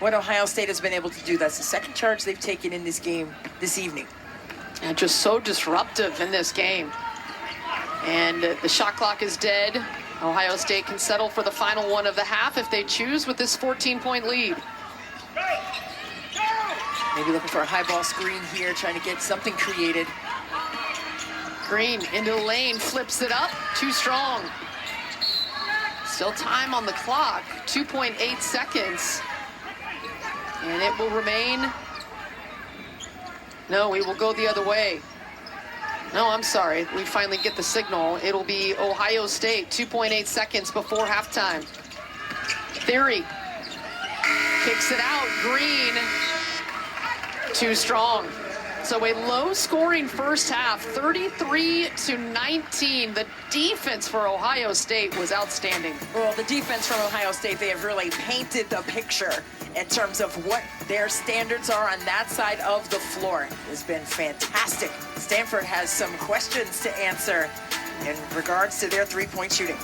what Ohio State has been able to do. That's the second charge they've taken in this game this evening. And just so disruptive in this game. And the shot clock is dead. Ohio State can settle for the final one of the half if they choose with this 14-point lead. Maybe looking for a high ball screen here, trying to get something created. Green into the lane, flips it up, too strong. Still time on the clock, 2.8 seconds. And it will remain. No, we will go the other way. No, I'm sorry. We finally get the signal. It'll be Ohio State, 2.8 seconds before halftime. Theory kicks it out. Green, too strong. So a low-scoring first half, 33-19. The defense for Ohio State was outstanding. Well, the defense from Ohio State, they have really painted the picture in terms of what their standards are on that side of the floor. It has been fantastic. Stanford has some questions to answer in regards to their three-point shooting.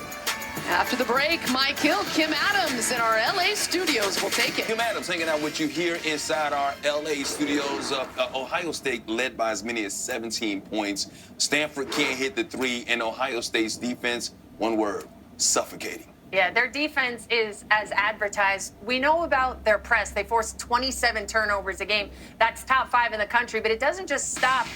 After the break, Mike Hill, Kim Adams in our LA studios will take it. Kim Adams hanging out with you here inside our LA studios. Ohio State led by as many as 17 points. Stanford can't hit the three, and Ohio State's defense, one word, suffocating. Yeah, their defense is as advertised. We know about their press. They forced 27 turnovers a game. That's top 5 in the country, but it doesn't just stop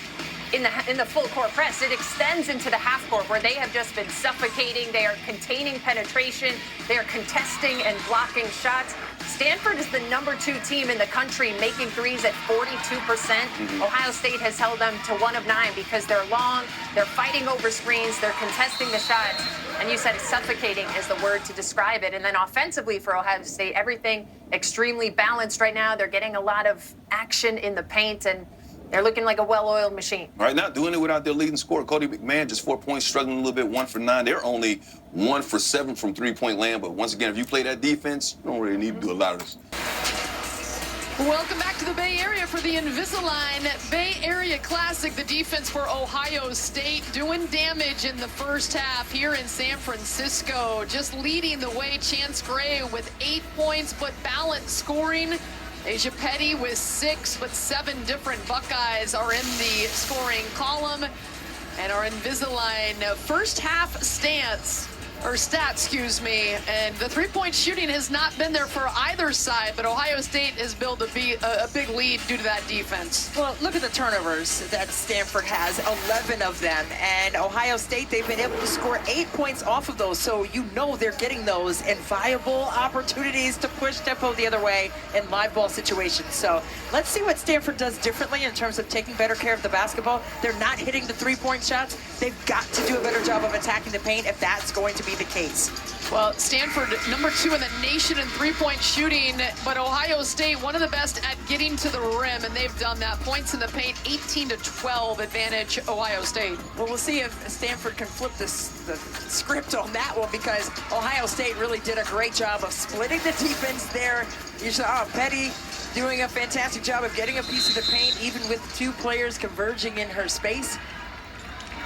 in the full court press. It extends into the half court where they have just been suffocating. They are containing penetration. They are contesting and blocking shots. Stanford is the number 2 team in the country making threes at 42%. Ohio State has held them to 1 of 9 because they're long, they're fighting over screens, they're contesting the shots. And you said suffocating is the word to describe it. And then offensively for Ohio State, everything extremely balanced right now. They're getting a lot of action in the paint, and they're looking like a well-oiled machine. Right now, doing it without their leading scorer, Cody McMahon, just 4 points, struggling a little bit, 1 for 9. They're only 1 for 7 from three-point land. But once again, if you play that defense, you don't really need to do a lot of this. Welcome back to the Bay Area for the Invisalign Bay Area Classic. The defense for Ohio State doing damage in the first half here in San Francisco. Just leading the way, Chance Gray with 8 points, but balanced scoring. Asia Petty with 6, but 7 different Buckeyes are in the scoring column. And our Invisalign first half stats, and the three-point shooting has not been there for either side, but Ohio State has built a big lead due to that defense. Well, look at the turnovers that Stanford has, 11 of them, and Ohio State, they've been able to score 8 points off of those, so you know they're getting those in viable opportunities to push tempo the other way in live ball situations. So let's see what Stanford does differently in terms of taking better care of the basketball. They're not hitting the three-point shots. They've got to do a better job of attacking the paint if that's going to be the case. Well, Stanford, number 2 in the nation in three-point shooting, but Ohio State, one of the best at getting to the rim, and they've done that. Points in the paint, 18-12 advantage Ohio State. Well, we'll see if Stanford can flip the script on that one, because Ohio State really did a great job of splitting the defense there. You saw Petty doing a fantastic job of getting a piece of the paint, even with 2 players converging in her space.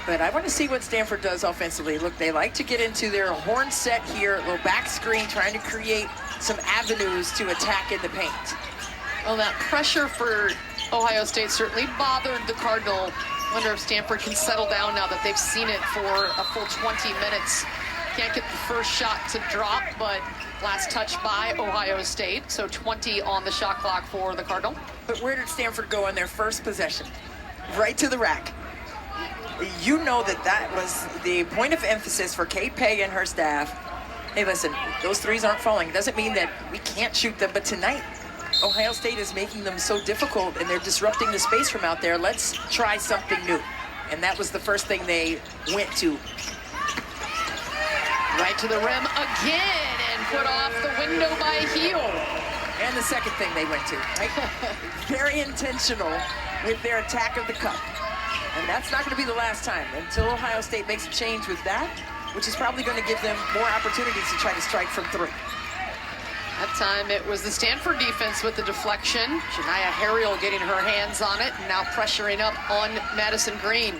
But I want to see what Stanford does offensively. Look, they like to get into their horn set here, a little back screen, trying to create some avenues to attack in the paint. Well, that pressure for Ohio State certainly bothered the Cardinal. Wonder if Stanford can settle down now that they've seen it for a full 20 minutes. Can't get the first shot to drop, but last touch by Ohio State. So 20 on the shot clock for the Cardinal. But where did Stanford go in their first possession? Right to the rack. You know that was the point of emphasis for Kate Pay and her staff. Hey, listen, those threes aren't falling. It doesn't mean that we can't shoot them, but tonight, Ohio State is making them so difficult, and they're disrupting the space from out there. Let's try something new. And that was the first thing they went to. Right to the rim again, and put off the window by heel. And the second thing they went to, right? Very intentional with their attack of the cup. And that's not going to be the last time until Ohio State makes a change with that, which is probably going to give them more opportunities to try to strike from 3. That time it was the Stanford defense with the deflection. Shania Harrell getting her hands on it and now pressuring up on Madison Green.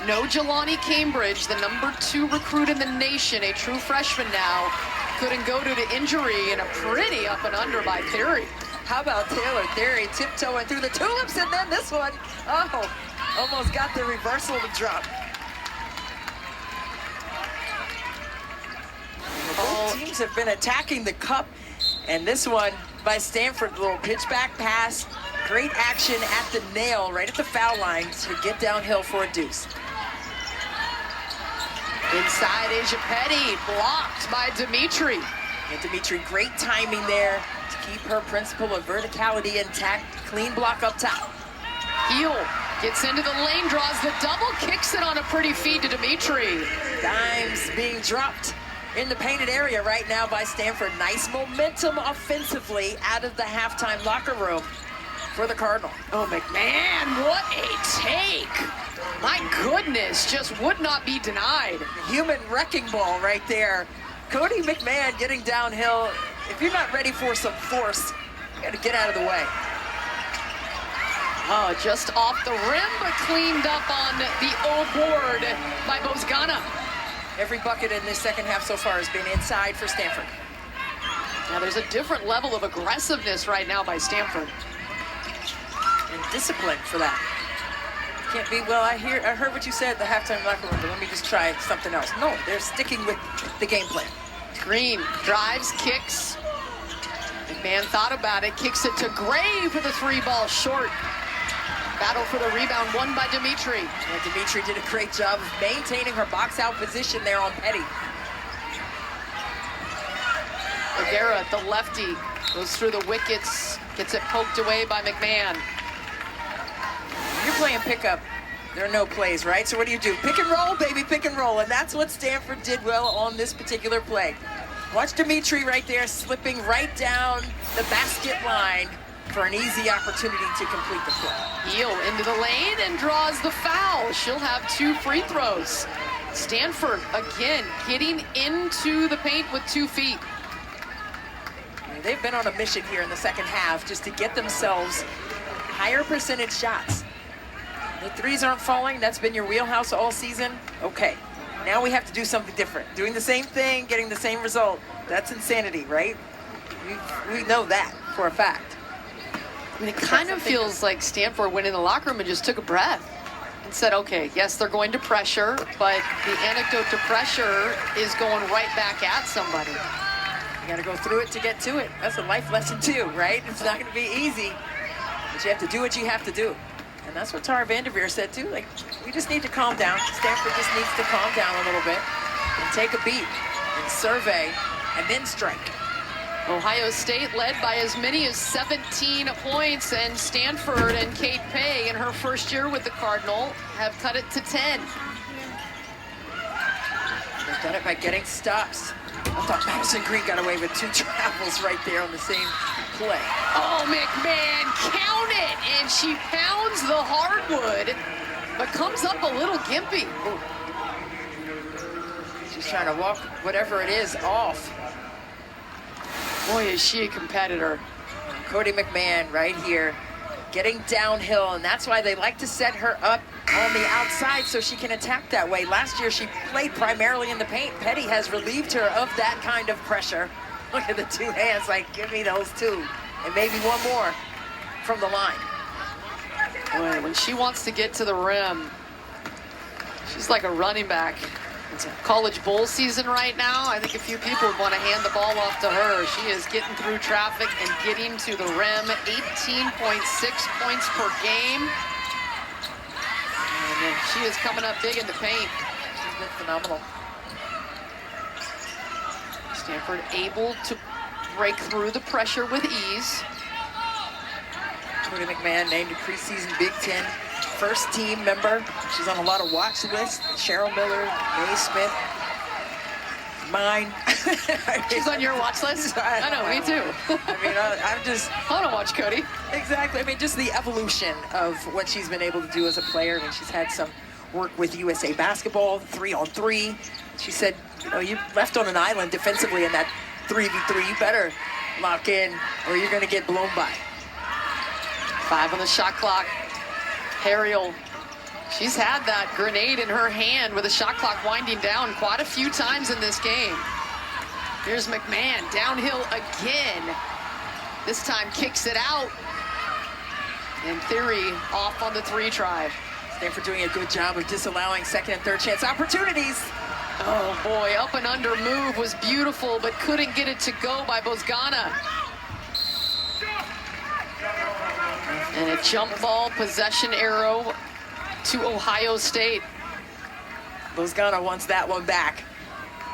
No Jelani Cambridge, the number 2 recruit in the nation, a true freshman now. Couldn't go due to injury, and a pretty up and under by Theory. How about Taylor Theory tiptoeing through the tulips, and then this one, oh, almost got the reversal to drop. Both teams have been attacking the cup, and this one by Stanford, little pitch back pass, great action at the nail, right at the foul line to get downhill for a deuce. Inside Asia Petty, blocked by Dimitri. And Dimitri, great timing there to keep her principle of verticality intact. Clean block up top. Heel gets into the lane, draws the double, kicks it on a pretty feed to Dimitri. Dimes being dropped in the painted area right now by Stanford. Nice momentum offensively out of the halftime locker room for the Cardinal. Oh, McMahon, what a take. My goodness, just would not be denied. Human wrecking ball right there. Cody McMahon getting downhill. If you're not ready for some force, you gotta get out of the way. Oh, just off the rim, but cleaned up on the O board by Bozgana. Every bucket in this second half so far has been inside for Stanford. Now there's a different level of aggressiveness right now by Stanford. And discipline for that. Can't be, well, I heard what you said at the halftime locker room, but let me just try something else. No, they're sticking with the game plan. Green drives, kicks. McMahon thought about it, kicks it to Gray for the three ball short. Battle for the rebound, won by Dimitri. And Dimitri did a great job of maintaining her box out position there on Petty. Vergara, the lefty, goes through the wickets, gets it poked away by McMahon. You're playing pickup. There are no plays, right? So what do? Pick and roll, baby, pick and roll. And that's what Stanford did well on this particular play. Watch Dimitri right there, slipping right down the basket line for an easy opportunity to complete the play. Heel into the lane and draws the foul. She'll have 2 free throws. Stanford, again, getting into the paint with 2 feet. They've been on a mission here in the second half just to get themselves higher percentage shots. The threes aren't falling. That's been your wheelhouse all season. Okay, now we have to do something different. Doing the same thing, getting the same result. That's insanity, right? We know that for a fact. I mean, it kind of feels like Stanford went in the locker room and just took a breath and said, okay, yes, they're going to pressure, but the antidote to pressure is going right back at somebody. You got to go through it to get to it. That's a life lesson too, right? It's not going to be easy, but you have to do what you have to do. And that's what Tara Vanderveer said too. Like, we just need to calm down. Stanford just needs to calm down a little bit and take a beat and survey and then strike. Ohio State led by as many as 17 points, and Stanford and Kate Pay in her first year with the Cardinal have cut it to 10. They've done it by getting stops. I thought Madison Green got away with 2 travels right there on the same play. Oh, McMahon, count it! And she pounds the hardwood, but comes up a little gimpy. Ooh. She's trying to walk whatever it is off. Boy, is she a competitor. Cody McMahon right here, getting downhill, and that's why they like to set her up on the outside so she can attack that way. Last year, she played primarily in the paint. Petty has relieved her of that kind of pressure. Look at the 2 hands, like, give me those 2, and maybe one more from the line. Boy, when she wants to get to the rim, she's like a running back. It's a college bowl season right now. I think a few people would want to hand the ball off to her. She is getting through traffic and getting to the rim. 18.6 points per game. And then she is coming up big in the paint. She's been phenomenal. Stanford able to break through the pressure with ease. Cody McMahon named a preseason Big Ten first team member. She's on a lot of watch lists. Cheryl Miller, Mae Smith, mine. She's on your watch list? I know, me too. I mean, I'm just... I want to watch Cody. Exactly. I mean, just the evolution of what she's been able to do as a player. I mean, she's had some work with USA Basketball, 3-on-3. She said, you know, you left on an island defensively in that 3v3. You better lock in or you're going to get blown by. 5 on the shot clock. Harriel, she's had that grenade in her hand with the shot clock winding down quite a few times in this game. Here's McMahon, downhill again. This time kicks it out. In theory, off on the 3 try. Stanford doing a good job of disallowing second and third chance opportunities. Oh boy, up and under move was beautiful, but couldn't get it to go by Bozgana. And a jump ball possession arrow to Ohio State. Bozgana wants that one back.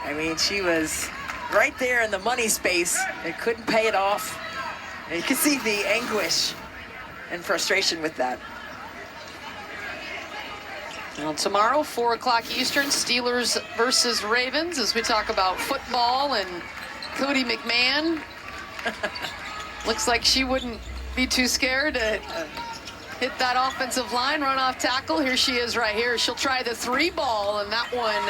I mean, she was right there in the money space and couldn't pay it off. And you can see the anguish and frustration with that. Well, tomorrow, 4 o'clock Eastern, Steelers versus Ravens, as we talk about football and Cody McMahon. Looks like she wouldn't be too scared to hit that offensive line, run off tackle. Here she is right here. She'll try the 3 ball, and that one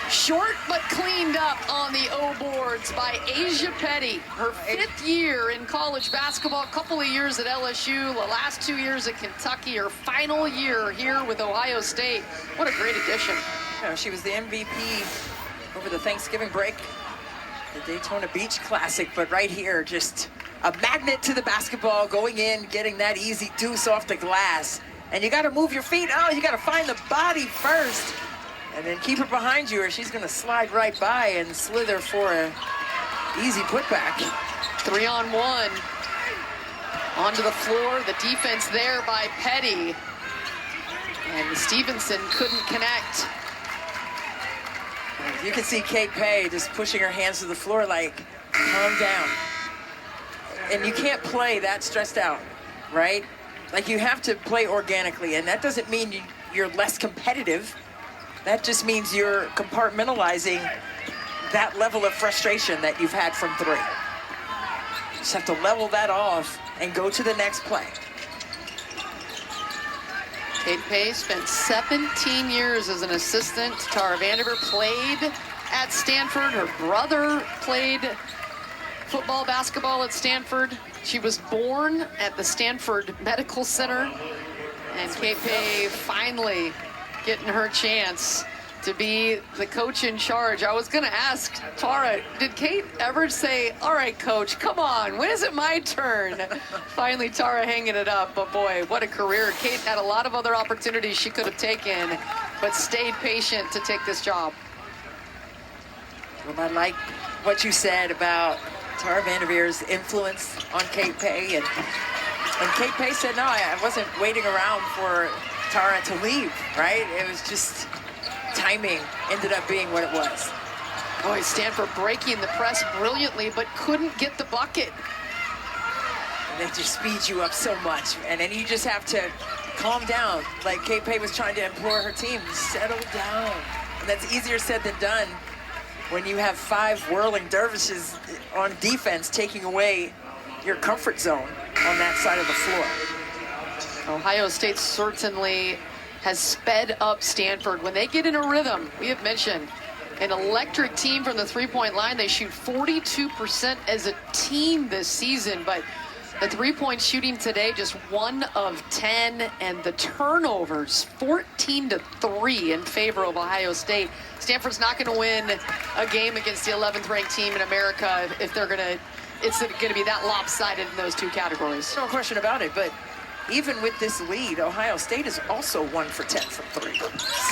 short but cleaned up on the O boards by Asia Petty. Her 5th year in college basketball, a couple of years at LSU, the last 2 years at Kentucky, her final year here with Ohio State. What a great addition. You know, she was the MVP over the Thanksgiving break, the Daytona Beach Classic, but right here, just a magnet to the basketball, going in, getting that easy deuce off the glass. And you got to move your feet. Oh, you got to find the body first. And then keep her behind you, or she's going to slide right by and slither for a easy putback. 3-on-1. Onto the floor. The defense there by Petty. And Stevenson couldn't connect. You can see Kate Pay just pushing her hands to the floor like, calm down. And you can't play that stressed out, right? Like, you have to play organically, and that doesn't mean you're less competitive. That just means you're compartmentalizing that level of frustration that you've had from 3. You just have to level that off and go to the next play. Kate Pay spent 17 years as an assistant. Tara Vanderveer played at Stanford. Her brother played football, basketball at Stanford. She was born at the Stanford Medical Center. And Kate Pay finally getting her chance to be the coach in charge. I was going to ask Tara, did Kate ever say, all right, coach, come on, when is it my turn? Finally, Tara hanging it up, but boy, what a career. Kate had a lot of other opportunities she could have taken, but stayed patient to take this job. Well, I like what you said about Tara Vanderveer's influence on Kate Pay. And Kate Pay said, no, I wasn't waiting around for Tara to leave, right? It was just timing ended up being what it was. Boy, Stanford breaking the press brilliantly, but couldn't get the bucket. And they just speed you up so much. And then you just have to calm down. Like Kate Pay was trying to implore her team, settle down. And that's easier said than done when you have 5 whirling dervishes on defense taking away your comfort zone on that side of the floor. Ohio State certainly has sped up Stanford. When they get in a rhythm, we have mentioned an electric team from the 3-point line. They shoot 42% as a team this season, but the 3-point shooting today, just 1 of 10, and the turnovers, 14-3 in favor of Ohio State. Stanford's not going to win a game against the 11th ranked team in America if they're it's going to be that lopsided in those 2 categories. No question about it, but even with this lead, Ohio State is also 1 for 10 from 3.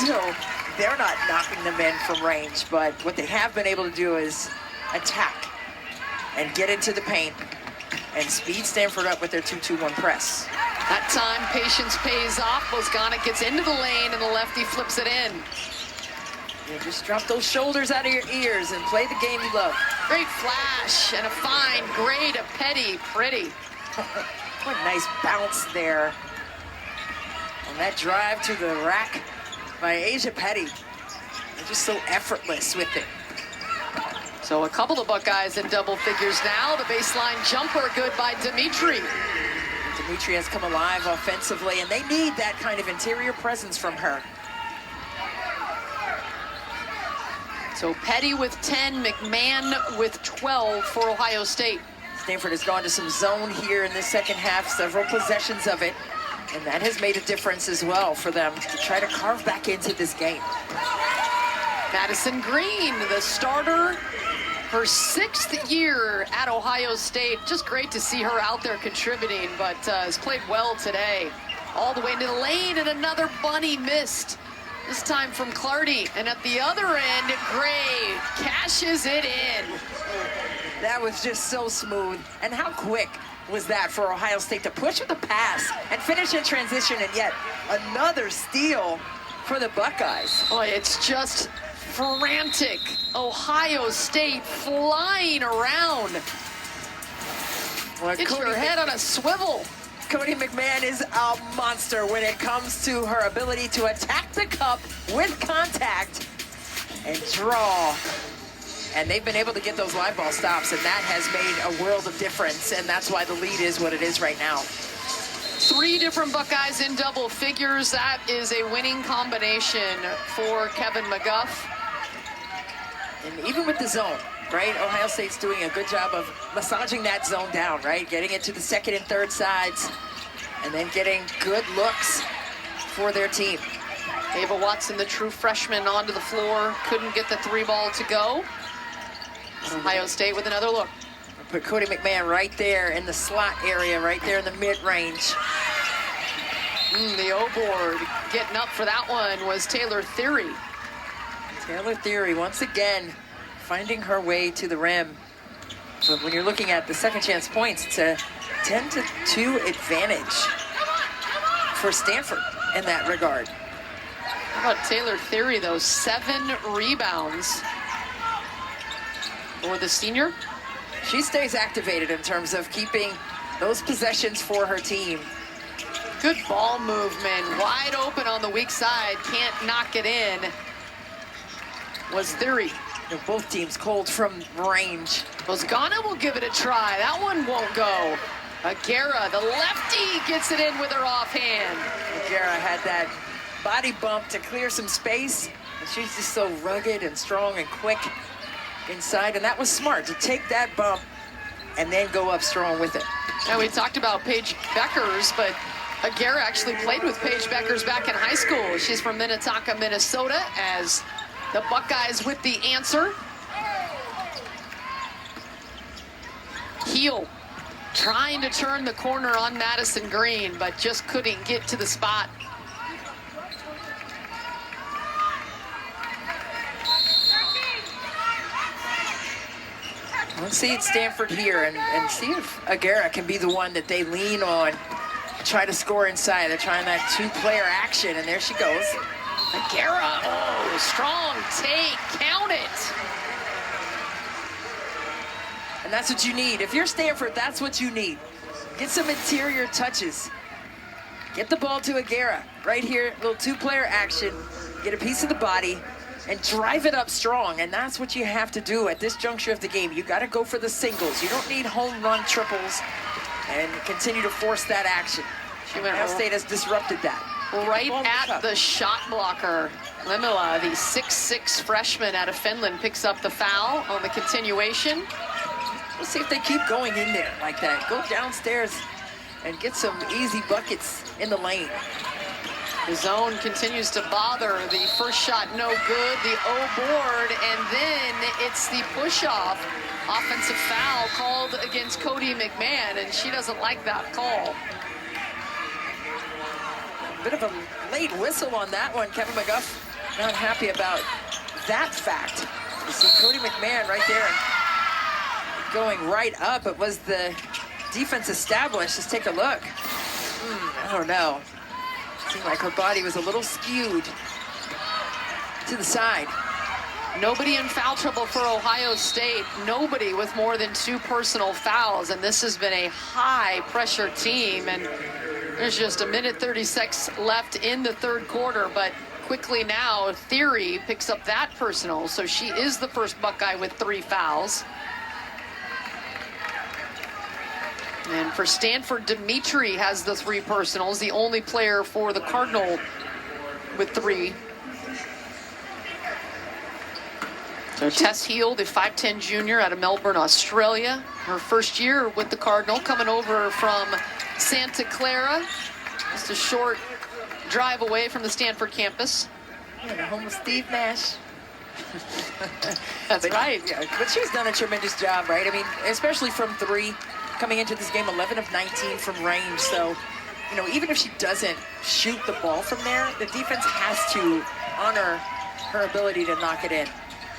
So they're not knocking them in from range, but what they have been able to do is attack and get into the paint and speed Stanford up with their 2-2-1 press. That time, patience pays off. Bozgana gets into the lane, and the lefty flips it in. Yeah, just drop those shoulders out of your ears and play the game you love. Great flash and a fine grade of Petty. Pretty. What a nice bounce there. On that drive to the rack by Asia Petty. They're just so effortless with it. So a couple of Buckeyes in double figures now. The baseline jumper good by Dimitri. Dimitri has come alive offensively, and they need that kind of interior presence from her. So Petty with 10, McMahon with 12 for Ohio State. Stanford has gone to some zone here in the second half, several possessions of it, and that has made a difference as well for them to try to carve back into this game. Madison Green, the starter Her 6th year at Ohio State. Just great to see her out there contributing, but has played well today. All the way into the lane, and another bunny missed. This time from Clardy. And at the other end, Gray cashes it in. That was just so smooth. And how quick was that for Ohio State to push with a pass and finish in transition, and yet another steal for the Buckeyes. Boy, it's just frantic. Ohio State flying around. Well, Get your head on a swivel. Cody McMahon is a monster when it comes to her ability to attack the cup with contact and draw. And they've been able to get those live ball stops, and that has made a world of difference, and that's why the lead is what it is right now. 3 different Buckeyes in double figures. That is a winning combination for Kevin McGuff. And even with the zone, right? Ohio State's doing a good job of massaging that zone down, right? Getting it to the second and third sides, and then getting good looks for their team. Ava Watson, the true freshman, onto the floor. Couldn't get the 3 ball to go. Ohio State with another look. Put Cody McMahon right there in the slot area, right there in the mid-range. The O-board getting up for that one was Taylor Theory. Taylor Theory, once again, finding her way to the rim. But when you're looking at the second chance points, it's a 10-2 advantage for Stanford in that regard. How about Taylor Theory, though? 7 rebounds for the senior. She stays activated in terms of keeping those possessions for her team. Good ball movement, wide open on the weak side, can't knock it in. Was Theory. Both teams cold from range. Bozgana will give it a try. That one won't go. Aguera, the lefty, gets it in with her offhand. Aguera had that body bump to clear some space, and she's just so rugged and strong and quick inside, and that was smart to take that bump and then go up strong with it. Now, we talked about Paige Beckers, but Aguera actually played with Paige Beckers back in high school. She's from Minnetonka, Minnesota, as the Buckeyes with the answer. Heel trying to turn the corner on Madison Green, but just couldn't get to the spot. Let's see at Stanford here and see if Aguera can be the one that they lean on to try to score inside. They're trying that 2-player action, and there she goes. Aguera, oh, strong take, count it. And that's what you need. If you're Stanford, that's what you need. Get some interior touches. Get the ball to Aguera. Right here, little 2-player action. Get a piece of the body and drive it up strong. And that's what you have to do at this juncture of the game. You got to go for the singles. You don't need home run triples and continue to force that action. Ohio State has disrupted that. Right at the shot blocker. Limila, the 6'6" freshman out of Finland, picks up the foul on the continuation. Let's see if they keep going in there like that. Go downstairs and get some easy buckets in the lane. The zone continues to bother. The first shot no good, the O-board, and then it's the push-off. Offensive foul called against Cody McMahon, and she doesn't like that call. Bit of a late whistle on that one. Kevin McGuff not happy about that fact. You see Cody McMahon right there going right up. It was the defense established. Let's take a look. I don't know. Seemed like her body was a little skewed to the side. Nobody in foul trouble for Ohio State. Nobody with more than 2 personal fouls, and this has been a high-pressure team. And there's just 1:36 left in the third quarter, but quickly now, Theory picks up that personal, so she is the first Buckeye with 3 fouls. And for Stanford, Dimitri has the 3 personals, the only player for the Cardinal with 3. So Tess Heel, the 5'10" junior out of Melbourne, Australia. Her first year with the Cardinal, coming over from Santa Clara. Just a short drive away from the Stanford campus. Yeah, the home of Steve Nash. That's right. Yeah, but she's done a tremendous job, right? I mean, especially from 3, coming into this game, 11 of 19 from range. So, you know, even if she doesn't shoot the ball from there, the defense has to honor her ability to knock it in.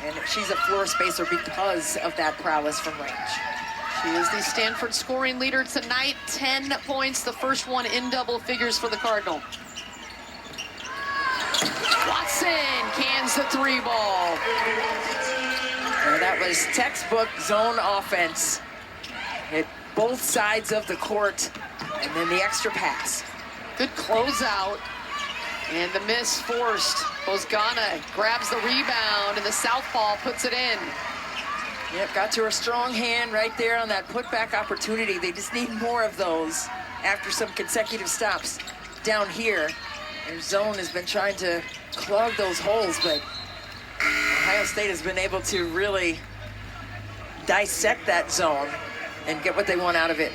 And she's a floor spacer because of that prowess from range. She is the Stanford scoring leader tonight. 10 points, the first one in double figures for the Cardinal. Watson cans the 3 ball. And that was textbook zone offense. Hit both sides of the court, and then the extra pass. Good closeout. And the miss forced. Bozgana grabs the rebound, and the southpaw puts it in. Yep, got to her strong hand right there on that putback opportunity. They just need more of those after some consecutive stops down here. Their zone has been trying to clog those holes, but Ohio State has been able to really dissect that zone and get what they want out of it.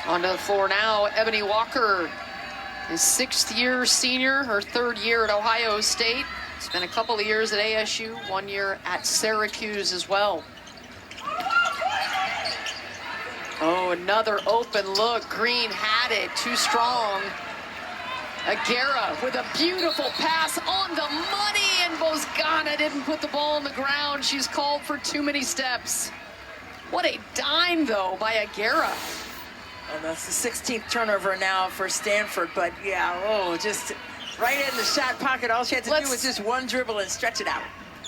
Onto the floor now, Ebony Walker, his 6th-year senior, her 3rd year at Ohio State. Spent a couple of years at ASU, 1 year at Syracuse as well. Oh, another open look. Green had it, too strong. Aguera with a beautiful pass on the money, and Bozgana didn't put the ball on the ground. She's called for too many steps. What a dime, though, by Aguera. And that's the 16th turnover now for Stanford, but yeah, just right in the shot pocket. All she had to do was just one dribble and stretch it out.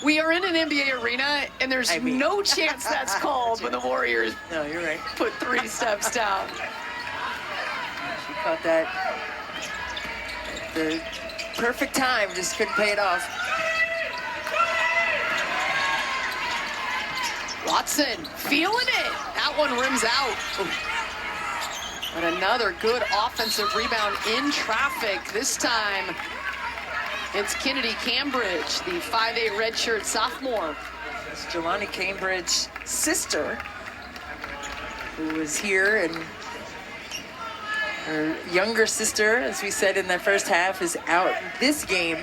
We are in an NBA arena, and there's no chance that's called when the Warriors No, you're right. put 3 steps down. She caught that at the perfect time, just couldn't pay it off. Watson feeling it. That one rims out. But another good offensive rebound in traffic. This time, it's Kennedy Cambridge, the 5'8" redshirt sophomore. It's Jelani Cambridge's sister, who was here, and her younger sister, as we said in the first half, is out this game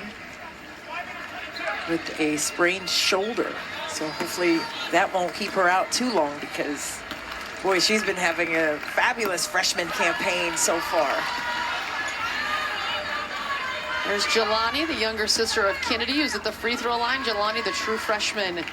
with a sprained shoulder. So hopefully that won't keep her out too long, because boy, she's been having a fabulous freshman campaign so far. There's Jelani, the younger sister of Kennedy, who's at the free throw line. Jelani, the true freshman,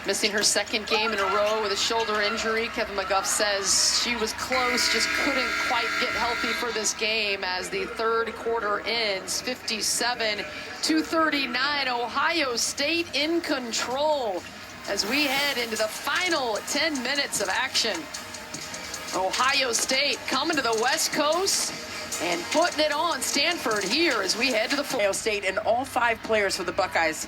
missing her 2nd game in a row with a shoulder injury. Kevin McGuff says she was close, just couldn't quite get healthy for this game as the 3rd quarter ends. 57-39, Ohio State in control as we head into the final 10 minutes of action. Ohio State coming to the West Coast and putting it on Stanford here as we head to the floor. Ohio State, and all 5 players for the Buckeyes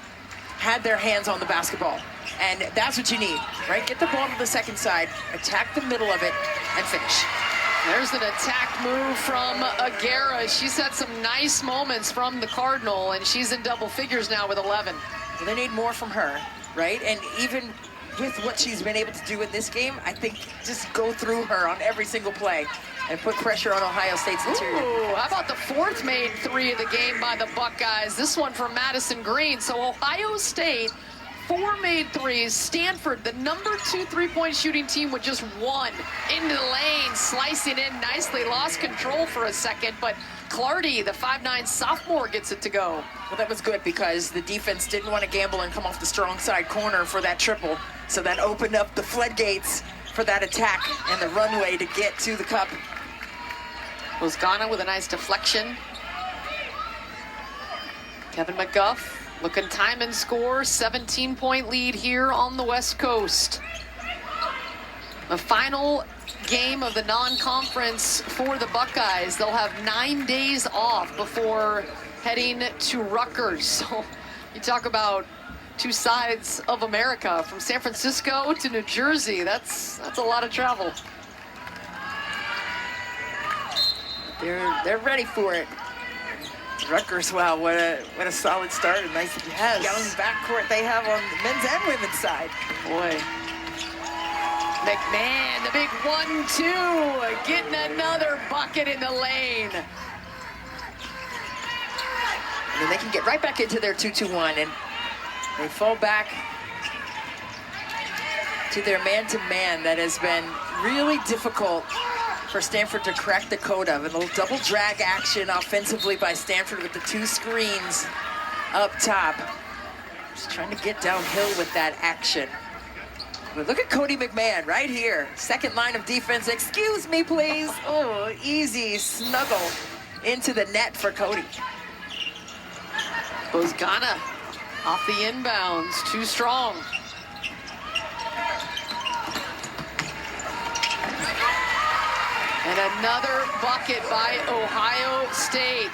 had their hands on the basketball. And that's what you need, right? Get the ball to the second side, attack the middle of it, and finish. There's an attack move from Aguera. She's had some nice moments from the Cardinal, and she's in double figures now with 11. Well, they need more from her, right? And even with what she's been able to do in this game, I think just go through her on every single play and put pressure on Ohio State's interior. Ooh, how about the 4th made 3 of the game by the Buckeyes? This one from Madison Green. So Ohio State, 4 made 3s. Stanford, the number 2 3-point shooting team with just 1 into the lane, slicing in nicely. Lost control for a second, but Clardy, the 5'9" sophomore, gets it to go. Well, that was good because the defense didn't want to gamble and come off the strong side corner for that triple. So that opened up the floodgates for that attack and the runway to get to the cup. Bozgana with a nice deflection. Kevin McGuff looking time and score. 17-point lead here on the West Coast. The final game of the non-conference for the Buckeyes. They'll have 9 days off before heading to Rutgers. So you talk about 2 sides of America, from San Francisco to New Jersey. That's a lot of travel. They're ready for it. Rutgers, wow, what a solid start. A nice young backcourt they have on the men's and women's side. Boy. McMahon, the big 1-2, getting another bucket in the lane. And then they can get right back into their 2-2-1. And They fall back to their man-to-man that has been really difficult for Stanford to crack the code of. And a little double drag action offensively by Stanford with the 2 screens up top. Just trying to get downhill with that action. But look at Cody McMahon right here. Second line of defense. Excuse me, please. Oh, easy snuggle into the net for Cody. Bozgana off the inbounds, too strong. And another bucket by Ohio State.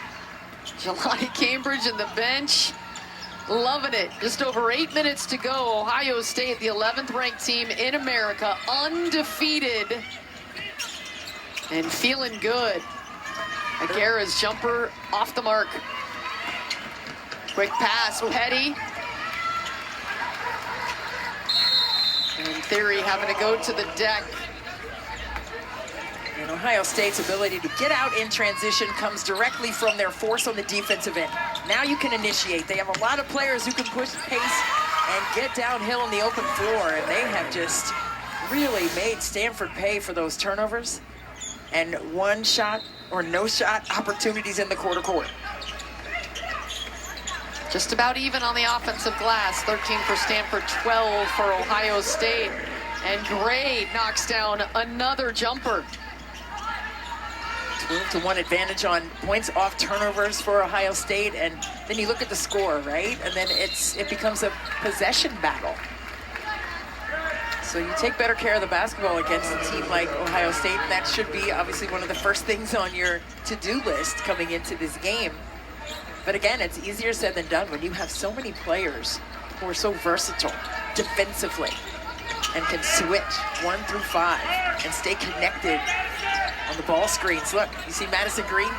Jelani Cambridge and the bench loving it. Just over 8 minutes to go. Ohio State, the 11th ranked team in America, undefeated and feeling good. Aguirre's jumper off the mark. Quick pass, Petty. And Theory having to go to the deck. And Ohio State's ability to get out in transition comes directly from their force on the defensive end. Now you can initiate. They have a lot of players who can push pace and get downhill on the open floor, and they have just really made Stanford pay for those turnovers and one shot or no shot opportunities in the quarter court. Just about even on the offensive glass. 13 for Stanford, 12 for Ohio State. And Gray knocks down another jumper. 12-1 advantage on points off turnovers for Ohio State, and then you look at the score, right? And then it becomes a possession battle. So you take better care of the basketball against a team like Ohio State, and that should be obviously one of the first things on your to-do list coming into this game. But again, it's easier said than done when you have so many players who are so versatile defensively and can switch 1 through 5 and stay connected on the ball screens. Look, you see Madison Green?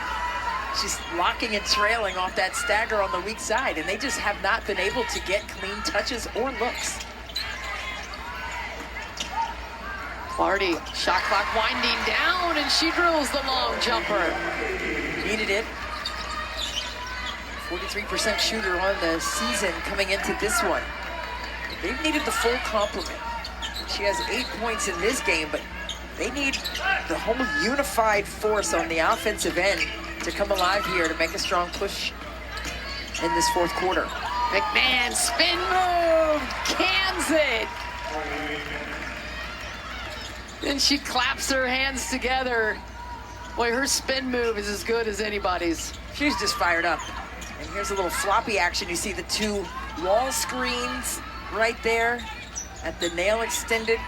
She's locking and trailing off that stagger on the weak side, and they just have not been able to get clean touches or looks. Clardy, shot clock winding down, and she drills the long jumper. Needed it. 43% shooter on the season coming into this one. They've needed the full complement. She has 8 points in this game, but they need the whole unified force on the offensive end to come alive here to make a strong push in this fourth quarter. McMahon, spin move, cans it. Then she claps her hands together. Boy, her spin move is as good as anybody's. She's just fired up. And here's a little floppy action. You see the 2 wall screens right there at the nail extended,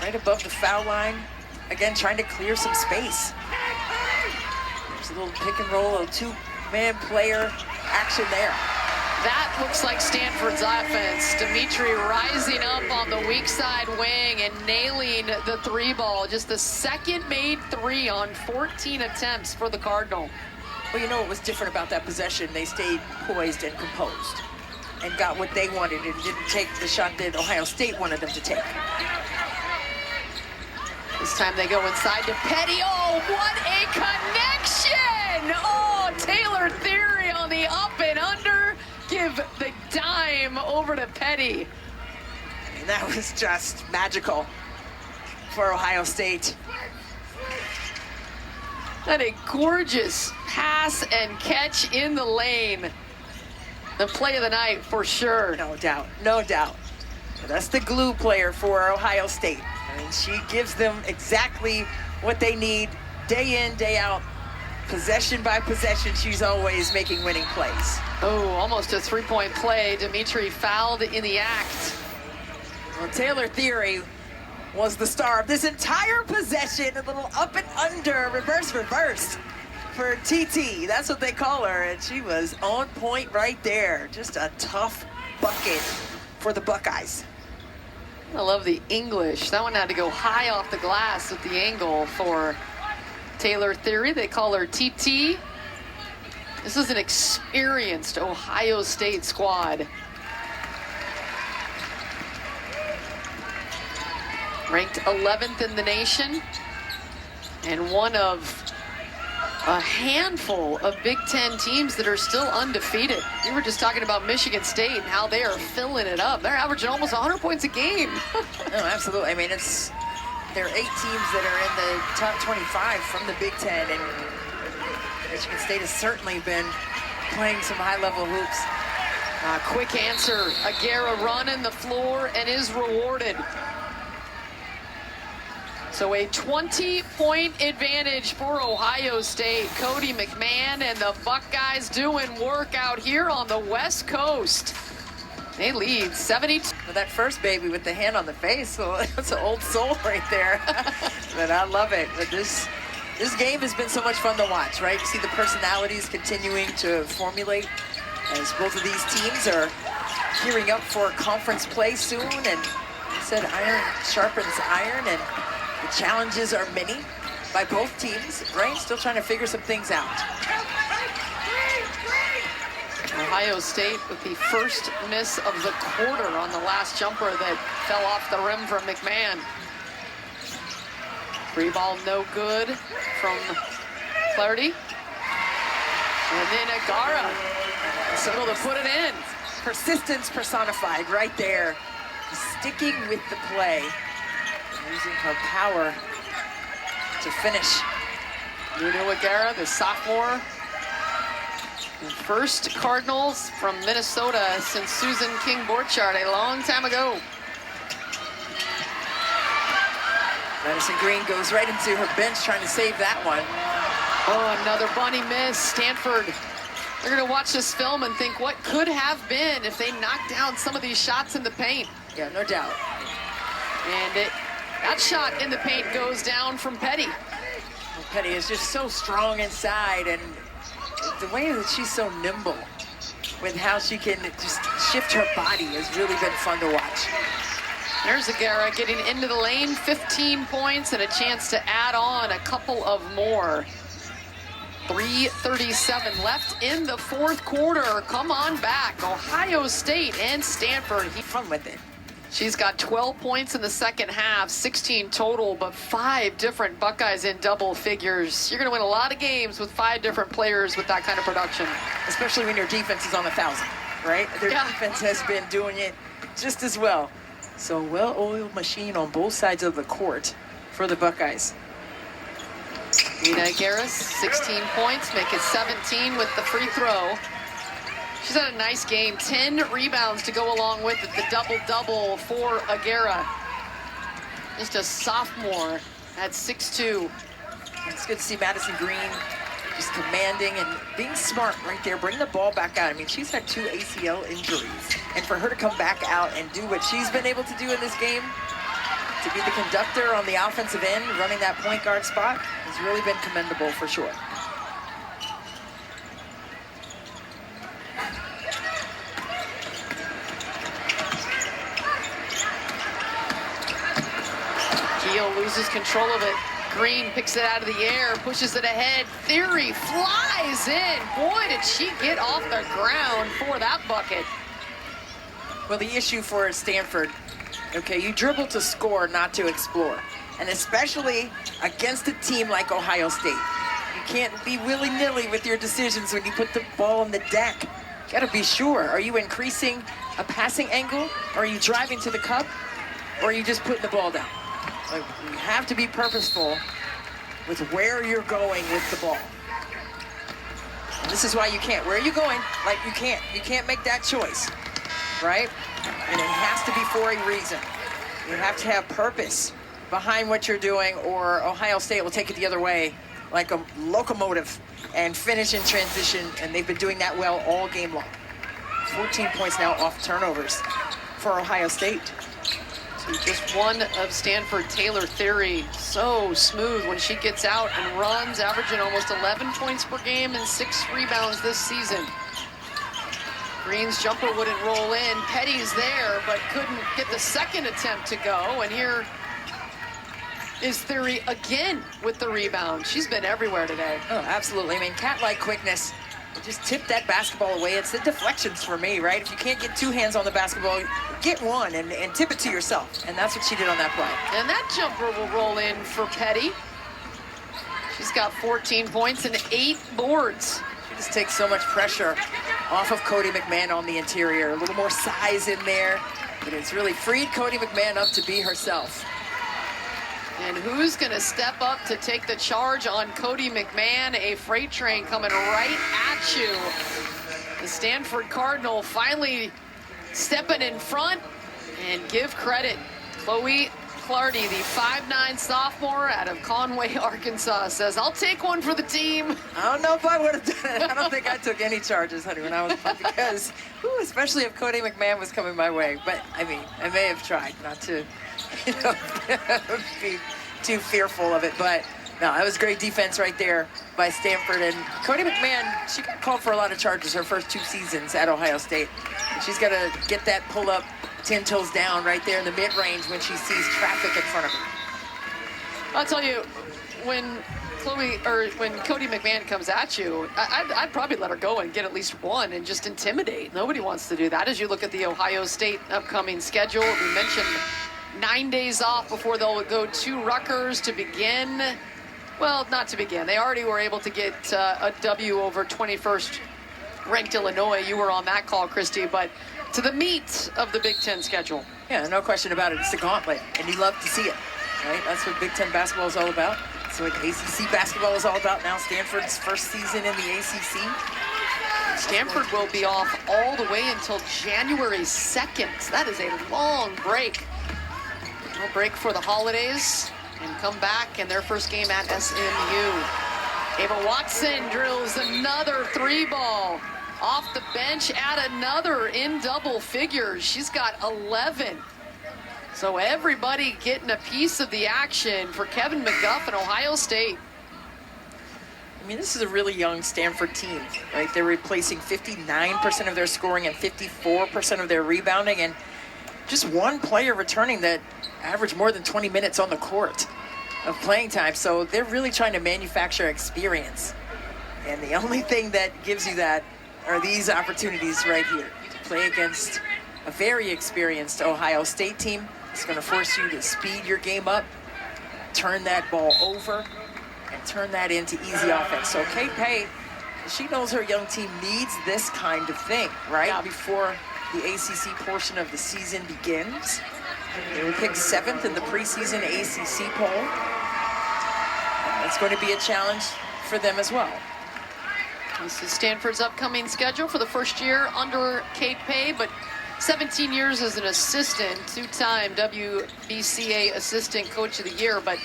right above the foul line. Again, trying to clear some space. There's a little pick and roll, a 2-man player action there. That looks like Stanford's offense. Dimitri rising up on the weak side wing and nailing the 3-ball. Just the second made 3 on 14 attempts for the Cardinal. Well, you know what was different about that possession? They stayed poised and composed and got what they wanted and didn't take the shot that Ohio State wanted them to take. This time they go inside to Petty. Oh, what a connection! Oh, Taylor Theory on the up and under. Give the dime over to Petty. And that was just magical for Ohio State. And a gorgeous pass and catch in the lane. The play of the night for sure. No doubt, no doubt. That's the glue player for Ohio State. I mean, she gives them exactly what they need day in, day out. Possession by possession, she's always making winning plays. Oh, almost a 3-point play. Dimitri fouled in the act. Well, Taylor Theory was the star of this entire possession. A little up and under, reverse for TT. That's what they call her, and she was on point right there. Just a tough bucket for the Buckeyes. I love the English. That one had to go high off the glass with the angle for Taylor Theory. They call her TT. This is an experienced Ohio State squad. Ranked 11th in the nation and one of a handful of Big Ten teams that are still undefeated. We were just talking about Michigan State and how they are filling it up. They're averaging almost 100 points a game. No, absolutely. I mean, there are 8 teams that are in the top 25 from the Big Ten, and Michigan State has certainly been playing some high-level hoops. Quick answer. Aguera running the floor and is rewarded. So a 20-point advantage for Ohio State. Cody McMahon and the Buckeyes doing work out here on the West Coast. They lead 72. Well, that first baby with the hand on the face, well, that's an old soul right there. But I love it. But this game has been so much fun to watch, right? You see the personalities continuing to formulate as both of these teams are gearing up for conference play soon. And you said iron sharpens iron, and the challenges are many by both teams, right? Still trying to figure some things out. Ohio State with the first miss of the quarter on the last jumper that fell off the rim from McMahon. Free ball no good from Flaherty. And then Aguera is able to put it in. Persistence personified right there. Sticking with the play. Using her power to finish. Nuno Aguera, the sophomore. And first Cardinals from Minnesota since Susan King-Borchardt a long time ago. Madison Green goes right into her bench trying to save that one. Oh, another bunny miss. Stanford. They're going to watch this film and think what could have been if they knocked down some of these shots in the paint. Yeah, no doubt. And that shot in the paint goes down from Petty. Well, Petty is just so strong inside, and the way that she's so nimble with how she can just shift her body has really been fun to watch. There's Aguera getting into the lane, 15 points and a chance to add on a couple of more. 3:37 left in the fourth quarter. Come on back. Ohio State and Stanford. Fun with it. She's got 12 points in the second half, 16 total, but 5 different Buckeyes in double figures. You're going to win a lot of games with 5 different players with that kind of production. Especially when your defense is on 1,000, right? Their defense has been doing it just as well. So well-oiled machine on both sides of the court for the Buckeyes. Nina Aguera, 16 points, make it 17 with the free throw. She's had a nice game, 10 rebounds to go along with it, the double-double for Aguera. Just a sophomore at 6'2". It's good to see Madison Green just commanding and being smart right there. Bring the ball back out. I mean, she's had 2 ACL injuries. And for her to come back out and do what she's been able to do in this game, to be the conductor on the offensive end, running that point guard spot, has really been commendable for sure. Keele loses control of it. Green picks it out of the air, pushes it ahead. Theory flies in. Boy, did she get off the ground for that bucket. Well, the issue for Stanford, okay, you dribble to score, not to explore. And especially against a team like Ohio State. You can't be willy-nilly with your decisions when you put the ball on the deck. You gotta be sure. Are you increasing a passing angle? Or are you driving to the cup? Or are you just putting the ball down? Like, you have to be purposeful with where you're going with the ball. And this is why you can't. Where are you going? Like, you can't make that choice, right? And it has to be for a reason. You have to have purpose behind what you're doing, or Ohio State will take it the other way like a locomotive and finish in transition, and they've been doing that well all game long. 14 points now off turnovers for Ohio State. So just one of Stanford, Taylor Theory, so smooth when she gets out and runs, averaging almost 11 points per game and 6 rebounds this season. Green's jumper wouldn't roll in. Petty's there, but couldn't get the second attempt to go. And here is Theory again with the rebound. She's been everywhere today. Oh, absolutely. I mean, cat-like quickness. Just tip that basketball away. It's the deflections for me, right? If you can't get 2 hands on the basketball, get one and tip it to yourself. And that's what she did on that play. And that jumper will roll in for Petty. She's She's got 14 points and 8 boards. She just takes so much pressure off of Cody McMahon on the interior. A little more size in there. But it's really freed Cody McMahon up to be herself. And who's going to step up to take the charge on Cody McMahon? A freight train coming right at you. The Stanford Cardinal finally stepping in front, and give credit. Chloe Clardy, the 5'9" sophomore out of Conway, Arkansas, says, I'll take one for the team. I don't know if I would have done it. I don't think I took any charges, honey, when I was playing, because, especially if Cody McMahon was coming my way. But, I mean, I may have tried not to, be too fearful of it. But, no, that was great defense right there by Stanford. And Cody McMahon, she got called for a lot of charges her first 2 seasons at Ohio State. And she's got to get that pull-up 10 toes down right there in the mid-range when she sees traffic in front of her. I'll tell you, when Cody McMahon comes at you, I'd probably let her go and get at least one and just intimidate. Nobody wants to do that. As you look at the Ohio State upcoming schedule, we mentioned 9 days off before they'll go to Rutgers to begin. Well, not to begin. They already were able to get a W over 21st ranked Illinois. You were on that call, Christy, but to the meat of the Big Ten schedule. Yeah, no question about it. It's the gauntlet, and you love to see it, right? That's what Big Ten basketball is all about. That's what ACC basketball is all about now. Stanford's first season in the ACC. Stanford will be off all the way until January 2nd. That is a long break. No break for the holidays, and come back in their first game at SMU. Ava Watson drills another 3-ball. Off the bench, at another in double figures. She's got 11. So everybody getting a piece of the action for Kevin McGuff and Ohio State. I mean, this is a really young Stanford team, right? They're replacing 59% of their scoring and 54% of their rebounding, and just one player returning that averaged more than 20 minutes on the court of playing time. So they're really trying to manufacture experience. And the only thing that gives you that are these opportunities right here. To play against a very experienced Ohio State team. It's going to force you to speed your game up, turn that ball over, and turn that into easy offense. So Kate Pay, she knows her young team needs this kind of thing, right? Yeah. Before the ACC portion of the season begins. They were picked 7th in the preseason ACC poll. And that's going to be a challenge for them as well. This is Stanford's upcoming schedule for the first year under Kate Pay, but 17 years as an assistant, 2-time WBCA Assistant Coach of the Year, but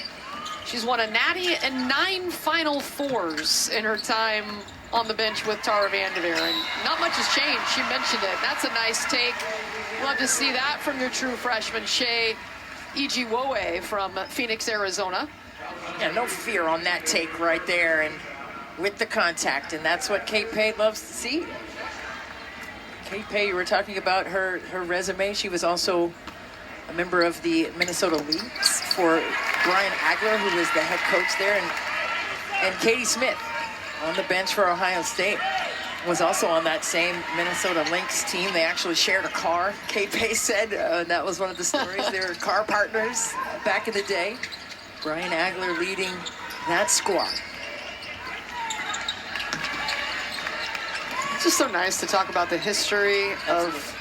she's won a Natty and 9 Final Fours in her time on the bench with Tara Vanderveer, and not much has changed. She mentioned it. That's a nice take. Love to see that from your true freshman, Shea Ijiwoe from Phoenix, Arizona. Yeah, no fear on that take right there, and with the contact, and that's what Kate Pay loves to see. Kate Pay, you were talking about her resume. She was also a member of the Minnesota Lynx for Brian Agler, who was the head coach there, and Katie Smith on the bench for Ohio State was also on that same Minnesota Lynx team. They actually shared a car, Kate Pay said, and that was one of the stories. They were car partners back in the day. Brian Agler leading that squad. It's just so nice to talk about the history of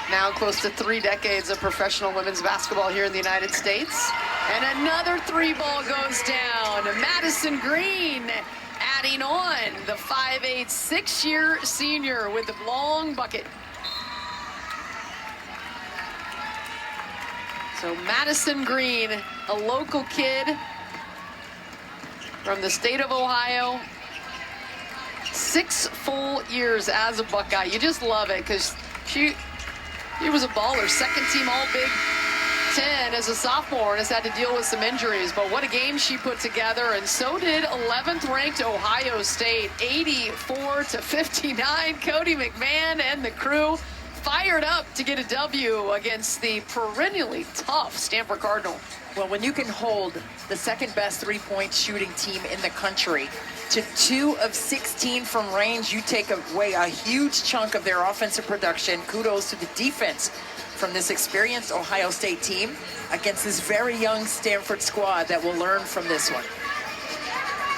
now close to 3 decades of professional women's basketball here in the United States. And another 3-ball goes down. Madison Green adding on, the 5'8", 6-year senior with the long bucket. So Madison Green, a local kid from the state of Ohio, 6 full years as a Buckeye. You just love it because she was a baller, 2nd team All Big Ten as a sophomore and has had to deal with some injuries. But what a game she put together, and so did 11th ranked Ohio State, 84-59. Cody McMahon and the crew fired up to get a W against the perennially tough Stanford Cardinal. Well, when you can hold the 2nd best 3-point shooting team in the country to 2 of 16 from range, you take away a huge chunk of their offensive production. Kudos to the defense from this experienced Ohio State team against this very young Stanford squad that will learn from this one.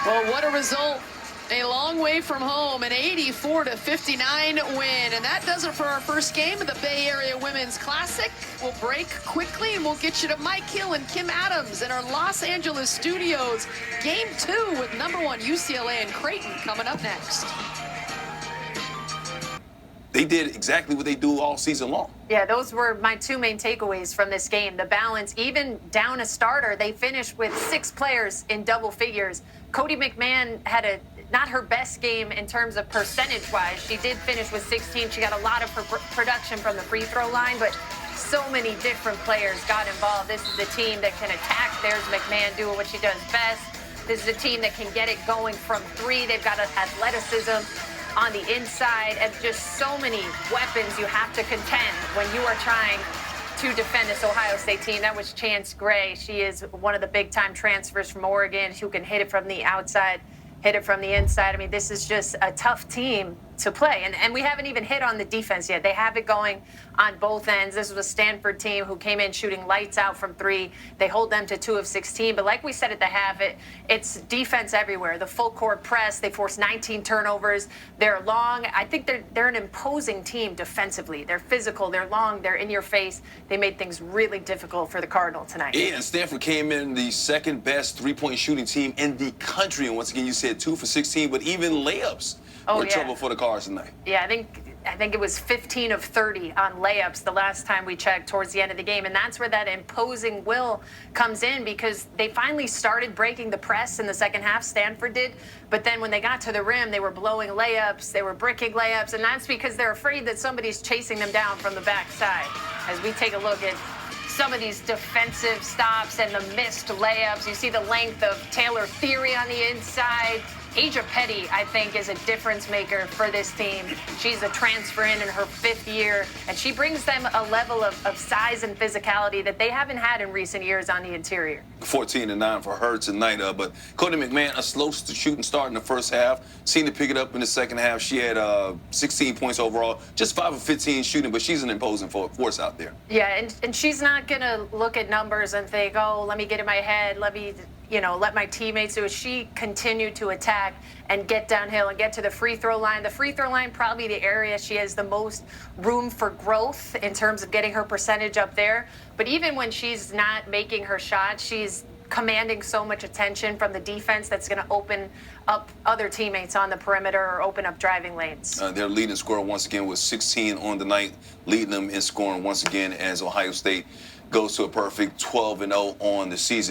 Well, what a result. A long way from home, an 84-59 win. And that does it for our first game of the Bay Area Women's Classic. We'll break quickly and we'll get you to Mike Hill and Kim Adams in our Los Angeles studios. Game 2 with #1 UCLA and Creighton coming up next. They did exactly what they do all season long. Yeah, those were my two main takeaways from this game. The balance, even down a starter, they finished with 6 players in double figures. Cody McMahon had not her best game in terms of percentage-wise. She did finish with 16. She got a lot of her production from the free throw line, but so many different players got involved. This is a team that can attack. There's McMahon doing what she does best. This is a team that can get it going from 3. They've got athleticism on the inside and just so many weapons you have to contend when you are trying to defend this Ohio State team. That was Chance Gray. She is one of the big-time transfers from Oregon who can hit it from the outside, hit it from the inside. I mean, this is just a tough team to play. And we haven't even hit on the defense yet. They have it going on both ends. This was a Stanford team who came in shooting lights out from 3. They hold them to 2 of 16. But like we said at the half, it's defense everywhere. The full court press. They force 19 turnovers. They're long. I think they're an imposing team defensively. They're physical. They're long. They're in your face. They made things really difficult for the Cardinal tonight. Yeah, and Stanford came in the second best three-point shooting team in the country. And once again, you said 2 for 16, but even layups were trouble for the Cards tonight. Yeah, I think it was 15 of 30 on layups the last time we checked towards the end of the game. And that's where that imposing will comes in, because they finally started breaking the press in the second half, Stanford did. But then when they got to the rim, they were blowing layups, they were bricking layups, and that's because they're afraid that somebody's chasing them down from the backside. As we take a look at some of these defensive stops and the missed layups, you see the length of Taylor Theory on the inside. Asia Petty, I think, is a difference maker for this team. She's a transfer in her 5th year, and she brings them a level of size and physicality that they haven't had in recent years on the interior. 14-9 for her tonight. But Cody McMahon, a slow shooting start in the first half. Seen to pick it up in the second half. She had 16 points overall, just 5 of 15 shooting, but she's an imposing force out there. Yeah, and she's not going to look at numbers and think, oh, let me get in my head, let my teammates do it. She continued to attack and get downhill and get to the free throw line. The free throw line, probably the area she has the most room for growth in terms of getting her percentage up there. But even when she's not making her shot, she's commanding so much attention from the defense that's going to open up other teammates on the perimeter or open up driving lanes. Their leading scorer once again was 16 on the night, leading them in scoring once again as Ohio State goes to a perfect 12-0 on the season.